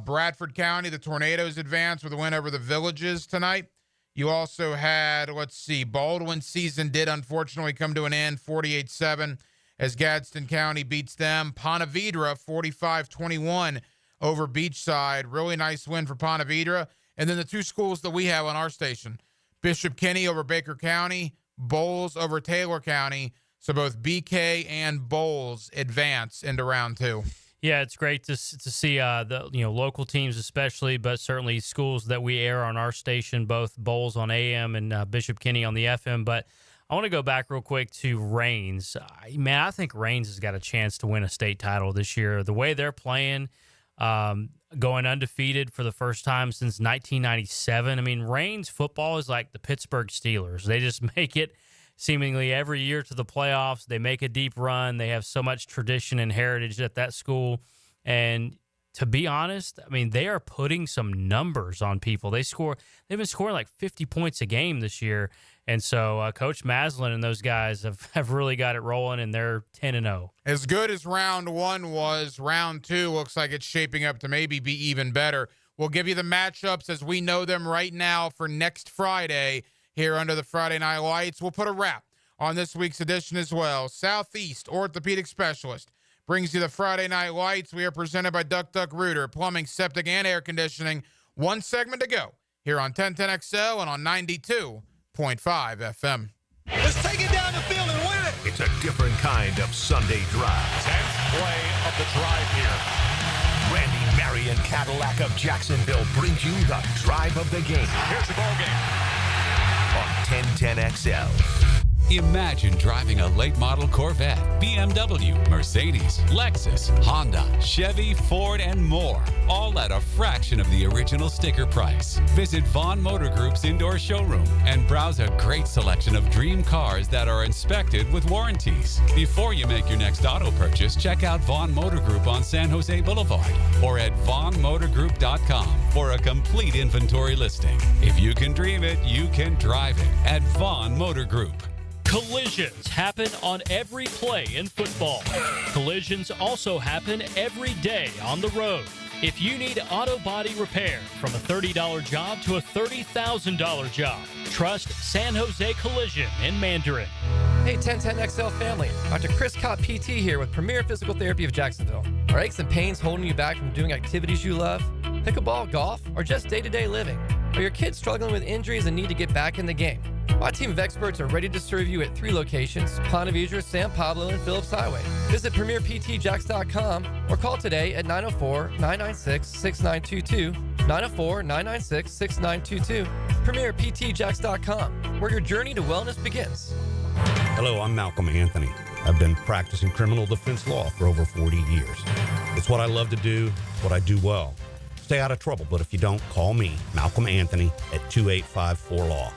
Bradford County, the Tornadoes advance with a win over the Villages tonight. You also had, Baldwin's season did unfortunately come to an end, 48-7, as Gadsden County beats them. Ponte Vedra, 45-21 over Beachside. Really nice win for Ponte Vedra. And then the two schools that we have on our station, Bishop Kenny over Baker County, Bowles over Taylor County. So both BK and Bowles advance into round 2. Yeah, it's great to see the local teams especially, but certainly schools that we air on our station, both Bowles on AM and Bishop Kenny on the FM. But I want to go back real quick to Rains. I think Rains has got a chance to win a state title this year. The way they're playing, going undefeated for the first time since 1997. Rains football is like the Pittsburgh Steelers. They just make it seemingly every year to the playoffs. They make a deep run. They have so much tradition and heritage at that school. And to be honest, they are putting some numbers on people. They've been scoring like 50 points a game this year. And so Coach Maslin and those guys have really got it rolling, and they're 10-0. As good as round 1 was, round 2 looks like it's shaping up to maybe be even better. We'll give you the matchups as we know them right now for next Friday here under the Friday Night Lights. We'll put a wrap on this week's edition as well. Southeast Orthopedic Specialist brings you the Friday Night Lights. We are presented by Duck Duck Rooter, plumbing, septic, and air conditioning. One segment to go here on 1010XL and on 92.5 FM. Let's take it down the field and win it. It's a different kind of Sunday drive. 10th play of the drive here. Randy Marion Cadillac of Jacksonville brings you the drive of the game. Here's the ball game. On 1010XL. Imagine driving a late model Corvette, BMW, Mercedes, Lexus, Honda, Chevy, Ford, and more, all at a fraction of the original sticker price. Visit Vaughn Motor Group's indoor showroom and browse a great selection of dream cars that are inspected with warranties. Before you make your next auto purchase, check out Vaughn Motor Group on San Jose Boulevard or at vaughnmotorgroup.com for a complete inventory listing. If you can dream it, you can drive it at Vaughn Motor Group. Collisions happen on every play in football. Collisions also happen every day on the road. If you need auto body repair, from a $30 job to a $30,000 job, trust San Jose Collision in Mandarin. Hey, 1010XL family. Dr. Chris Cott PT here with Premier Physical Therapy of Jacksonville. Are aches and pains holding you back from doing activities you love? Pickleball, golf, or just day-to-day living? Are your kids struggling with injuries and need to get back in the game? My team of experts are ready to serve you at 3 locations: Ponte Vedra, San Pablo, and Phillips Highway. Visit PremierPTJax.com or call today at 904-996-6922, 904-996-6922, PremierPTJax.com, where your journey to wellness begins. Hello, I'm Malcolm Anthony. I've been practicing criminal defense law for over 40 years. It's what I love to do, what I do well. Stay out of trouble, but if you don't, call me, Malcolm Anthony, at 2854-LAW.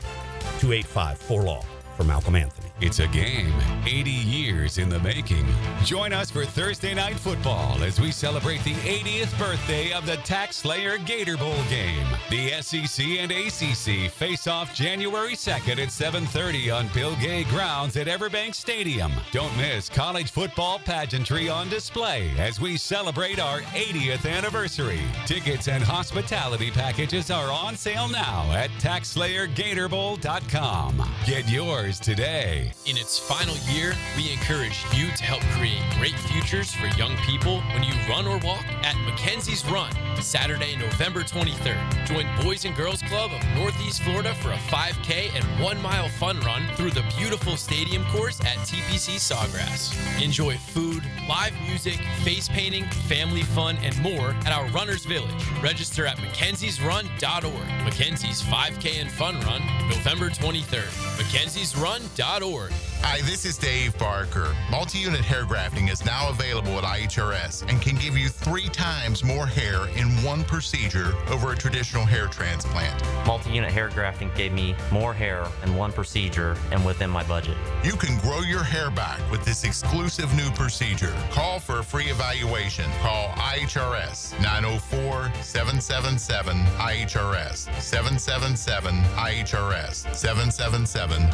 2854-LAW for Malcolm Anthony. It's a game 80 years in the making. Join us for Thursday Night Football as we celebrate the 80th birthday of the Tax Slayer Gator Bowl game. The SEC and ACC face off January 2nd at 7:30 on Bill Gay grounds at Everbank Stadium. Don't miss college football pageantry on display as we celebrate our 80th anniversary. Tickets and hospitality packages are on sale now at TaxSlayerGatorBowl.com. Get yours today. In its final year, we encourage you to help create great futures for young people when you run or walk at Mackenzie's Run, Saturday, November 23rd. Join Boys and Girls Club of Northeast Florida for a 5K and 1 mile fun run through the beautiful stadium course at TPC Sawgrass. Enjoy food, live music, face painting, family fun, and more at our Runners Village. Register at MacKenziesRun.org. Mackenzie's 5K and Fun Run, November 23rd. MacKenziesRun.org. Hi, this is Dave Barker. Multi-unit hair grafting is now available at IHRS and can give you 3 times more hair in one procedure over a traditional hair transplant. Multi-unit hair grafting gave me more hair in one procedure and within my budget. You can grow your hair back with this exclusive new procedure. Call for a free evaluation. Call IHRS 904-777-IHRS 777-IHRS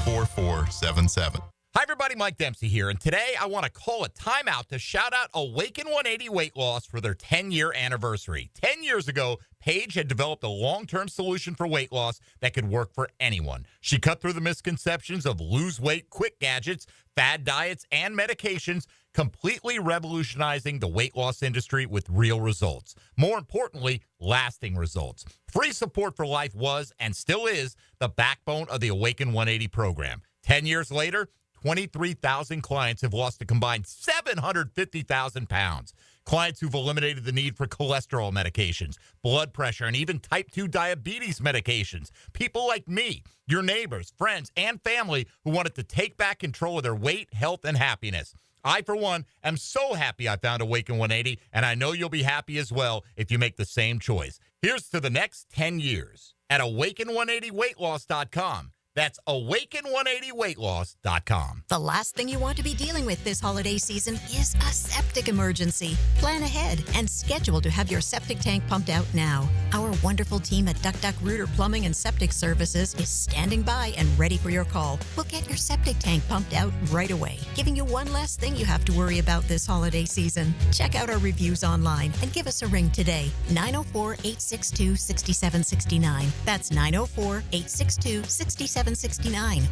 777-4477. Hi, everybody. Mike Dempsey here. And today I want to call a timeout to shout out Awaken 180 Weight Loss for their 10-year anniversary. 10 years ago, Paige had developed a long-term solution for weight loss that could work for anyone. She cut through the misconceptions of lose weight, quick gadgets, fad diets, and medications, completely revolutionizing the weight loss industry with real results. More importantly, lasting results. Free support for life was and still is the backbone of the Awaken 180 program. 10 years later, 23,000 clients have lost a combined 750,000 pounds. Clients who've eliminated the need for cholesterol medications, blood pressure, and even type 2 diabetes medications. People like me, your neighbors, friends, and family who wanted to take back control of their weight, health, and happiness. I, for one, am so happy I found Awaken 180, and I know you'll be happy as well if you make the same choice. Here's to the next 10 years at Awaken180weightloss.com. That's Awaken180weightloss.com. The last thing you want to be dealing with this holiday season is a septic emergency. Plan ahead and schedule to have your septic tank pumped out now. Our wonderful team at Duck Duck Rooter Plumbing and Septic Services is standing by and ready for your call. We'll get your septic tank pumped out right away, giving you one less thing you have to worry about this holiday season. Check out our reviews online and give us a ring today. 904-862-6769. That's 904-862-6769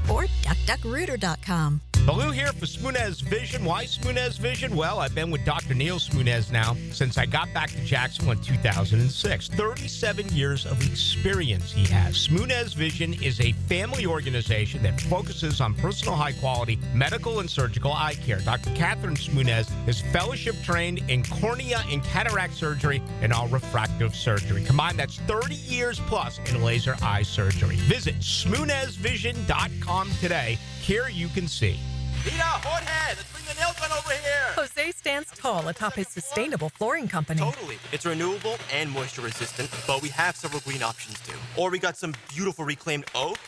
or duckduckrooter.com. Baloo here for Smunez Vision. Why Smunez Vision? Well, I've been with Dr. Neil Smunez now since I got back to Jacksonville in 2006. 37 years of experience he has. Smunez Vision is a family organization that focuses on personal high-quality medical and surgical eye care. Dr. Catherine Smunez is fellowship trained in cornea and cataract surgery and all refractive surgery. Combined, that's 30 years plus in laser eye surgery. Visit SmunezVision.com today. Here you can see. Rita, Jorge, let's bring the nail gun over here. Jose stands tall atop his sustainable flooring company. Totally. It's renewable and moisture resistant, but we have several green options too. Or we got some beautiful reclaimed oak.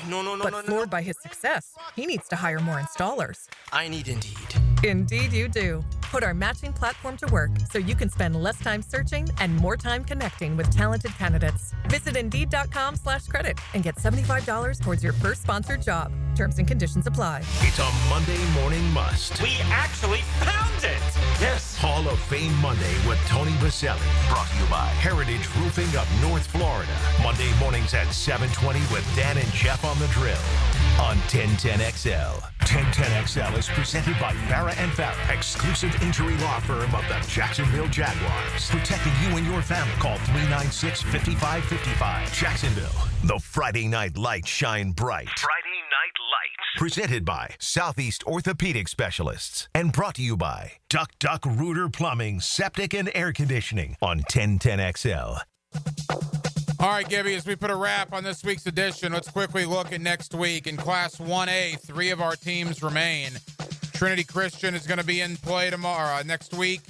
No. But floored by his success, he needs to hire more installers. I need Indeed. Indeed you do. Put our matching platform to work so you can spend less time searching and more time connecting with talented candidates. Visit Indeed.com/credit and get $75 towards your first sponsored job. Terms and conditions apply. It's a Monday morning must. We actually found it. Yes. Hall of Fame Monday with Tony Baselli. Brought to you by Heritage Roofing of North Florida. Monday mornings at 7:20 with Dan and Jeff on the drill on 1010XL. 1010XL is presented by Farah and Farah, exclusive injury law firm of the Jacksonville Jaguars. Protecting you and your family. Call 396-5555. Jacksonville. The Friday Night Lights shine bright. Friday Night Lights. Presented by Southeast Orthopedic Specialists. And brought to you by Duck Duck Rooter Plumbing, Septic and Air Conditioning on 1010XL. All right, Gibby, as we put a wrap on this week's edition, let's quickly look at next week. In Class 1A, 3 of our teams remain. Trinity Christian is going to be in play next week,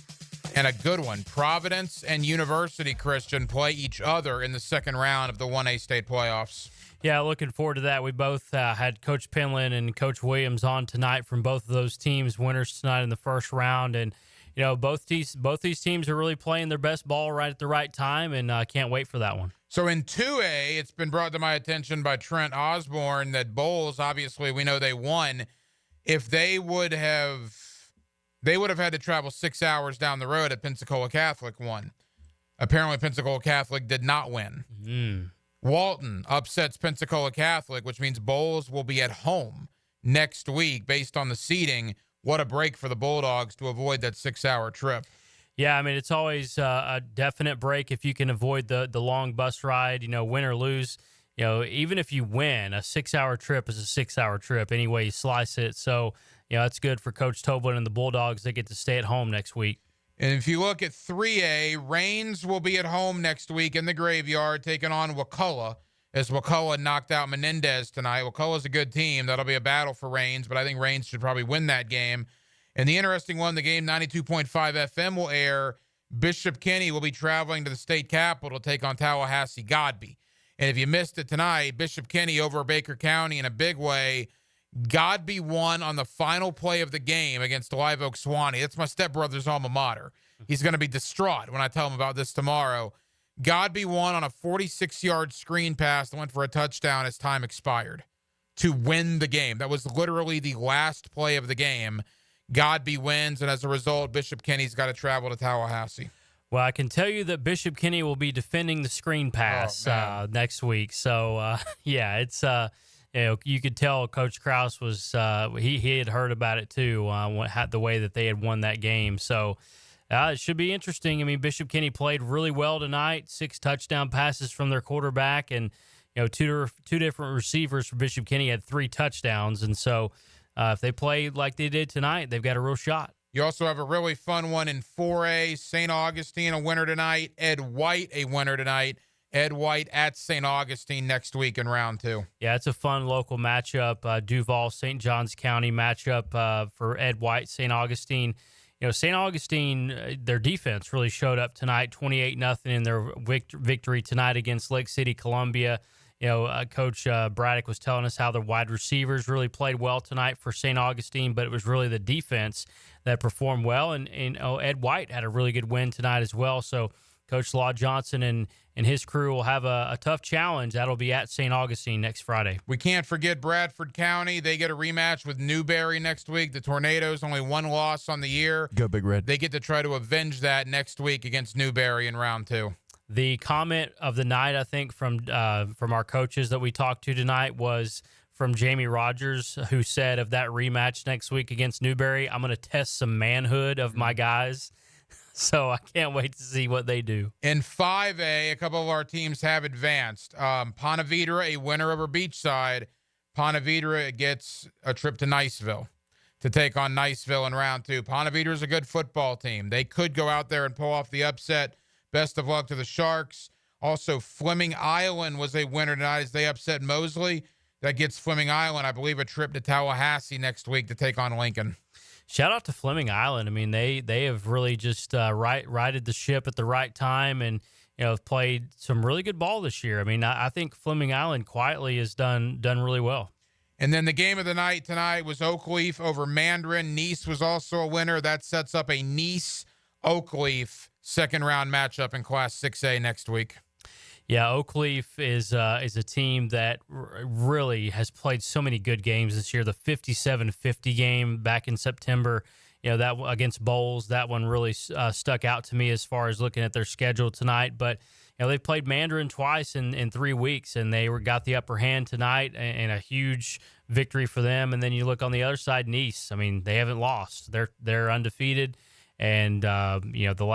and a good one. Providence and University Christian play each other in the second round of the 1A state playoffs. Yeah, looking forward to that. We both had Coach Penland and Coach Williams on tonight from both of those teams, winners tonight in the first round, and you know, both these teams are really playing their best ball right at the right time, and I can't wait for that one. So in 2A, it's been brought to my attention by Trent Osborne that Bowles, obviously, we know they won. If they would have had to travel 6 hours down the road if Pensacola Catholic won. Apparently, Pensacola Catholic did not win. Walton upsets Pensacola Catholic, which means Bowles will be at home next week based on the seeding. What a break for the Bulldogs to avoid that 6-hour trip. Yeah, I mean, it's always a definite break if you can avoid the long bus ride, you know, win or lose. You know, even if you win, a 6-hour trip is a 6-hour trip any way you slice it. So, you know, that's good for Coach Toblin and the Bulldogs. They get to stay at home next week. And if you look at 3A, Raines will be at home next week in the Graveyard taking on Wakulla, as Wakulla knocked out Menendez tonight. Wakulla's a good team. That'll be a battle for Raines, but I think Raines should probably win that game. And the interesting one, the game 92.5 FM will air. Bishop Kenny will be traveling to the state capitol to take on Tallahassee Godby. And if you missed it tonight, Bishop Kenny over Baker County in a big way. Godby won on the final play of the game against Live Oak Swanee. That's my stepbrother's alma mater. He's going to be distraught when I tell him about this tomorrow. Godby won on a 46-yard screen pass that went for a touchdown as time expired to win the game. That was literally the last play of the game. Godby wins, and as a result, Bishop Kenny's got to travel to Tallahassee. Well, I can tell you that Bishop Kenny will be defending the screen pass next week. So, yeah, it's you know, you could tell Coach Krause was he had heard about it too, the way that they had won that game. So it should be interesting. I mean, Bishop Kenny played really well tonight. 6 touchdown passes from their quarterback, and you know, two different receivers for Bishop Kenny had 3 touchdowns, and so. If they play like they did tonight, they've got a real shot. You also have a really fun one in 4A. St. Augustine, a winner tonight. Ed White, a winner tonight. Ed White at St. Augustine next week in round 2. Yeah, it's a fun local matchup. Duval, St. Johns County matchup for Ed White, St. Augustine. You know, St. Augustine, their defense really showed up tonight, 28-0 in their victory tonight against Lake City, Columbia. You know, Coach Braddock was telling us how the wide receivers really played well tonight for St. Augustine, but it was really the defense that performed well. And Ed White had a really good win tonight as well. So Coach Law Johnson and his crew will have a tough challenge. That'll be at St. Augustine next Friday. We can't forget Bradford County. They get a rematch with Newberry next week. The Tornadoes, only 1 loss on the year. Go Big Red. They get to try to avenge that next week against Newberry in round 2. The comment of the night, I think, from our coaches that we talked to tonight was from Jamie Rogers, who said of that rematch next week against Newberry, I'm going to test some manhood of my guys. So I can't wait to see what they do. In 5A, a couple of our teams have advanced. Ponte Vedra, a winner over Beachside. Ponte Vedra gets a trip to Niceville to take on Niceville in round 2. Ponte Vedra is a good football team. They could go out there and pull off the upset. Best of luck to the Sharks. Also, Fleming Island was a winner tonight as they upset Mosley. That gets Fleming Island, I believe, a trip to Tallahassee next week to take on Lincoln. Shout out to Fleming Island. I mean, they have really just righted the ship at the right time and, you know, have played some really good ball this year. I mean, I think Fleming Island quietly has done really well. And then the game of the night tonight was Oakleaf over Mandarin. Nice was also a winner. That sets up a Nice-Oakleaf second-round matchup in Class 6A next week. Yeah, Oakleaf is a team that really has played so many good games this year. The 57-50 game back in September, that against Bowles, that one really stuck out to me as far as looking at their schedule tonight. But they've played Mandarin twice in 3 weeks, and they got the upper hand tonight, and a huge victory for them. And then you look on the other side, Nice. I mean, they haven't lost. They're undefeated. And, the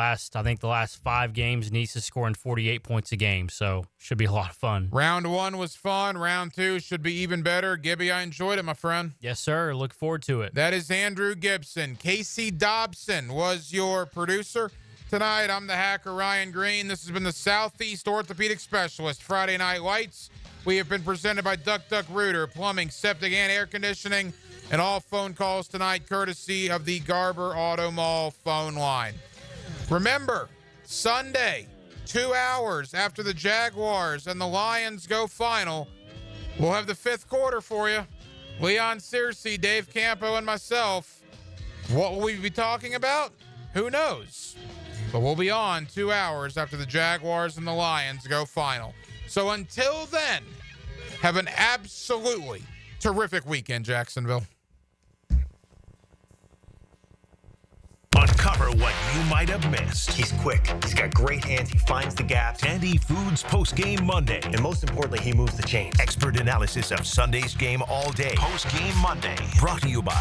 last 5 games, Nice is scoring 48 points a game. So should be a lot of fun. Round 1 was fun. Round 2 should be even better. Gibby, I enjoyed it, my friend. Yes, sir. Look forward to it. That is Andrew Gibson. Casey Dobson was your producer tonight. I'm the hacker, Ryan Green. This has been the Southeast Orthopedic Specialist Friday Night Lights. We have been presented by Duck Rooter, plumbing, septic, and air conditioning. And all phone calls tonight courtesy of the Garber Auto Mall phone line. Remember, Sunday, 2 hours after the Jaguars and the Lions go final, we'll have the 5th quarter for you. Leon Searcy, Dave Campo, and myself. What will we be talking about? Who knows? But we'll be on 2 hours after the Jaguars and the Lions go final. So until then, have an absolutely terrific weekend, Jacksonville. Uncover what you might have missed. He's quick. He's got great hands. He finds the gaps. Tandy Foods Post-Game Monday. And most importantly, he moves the chains. Expert analysis of Sunday's game all day. Post-Game Monday. Brought to you by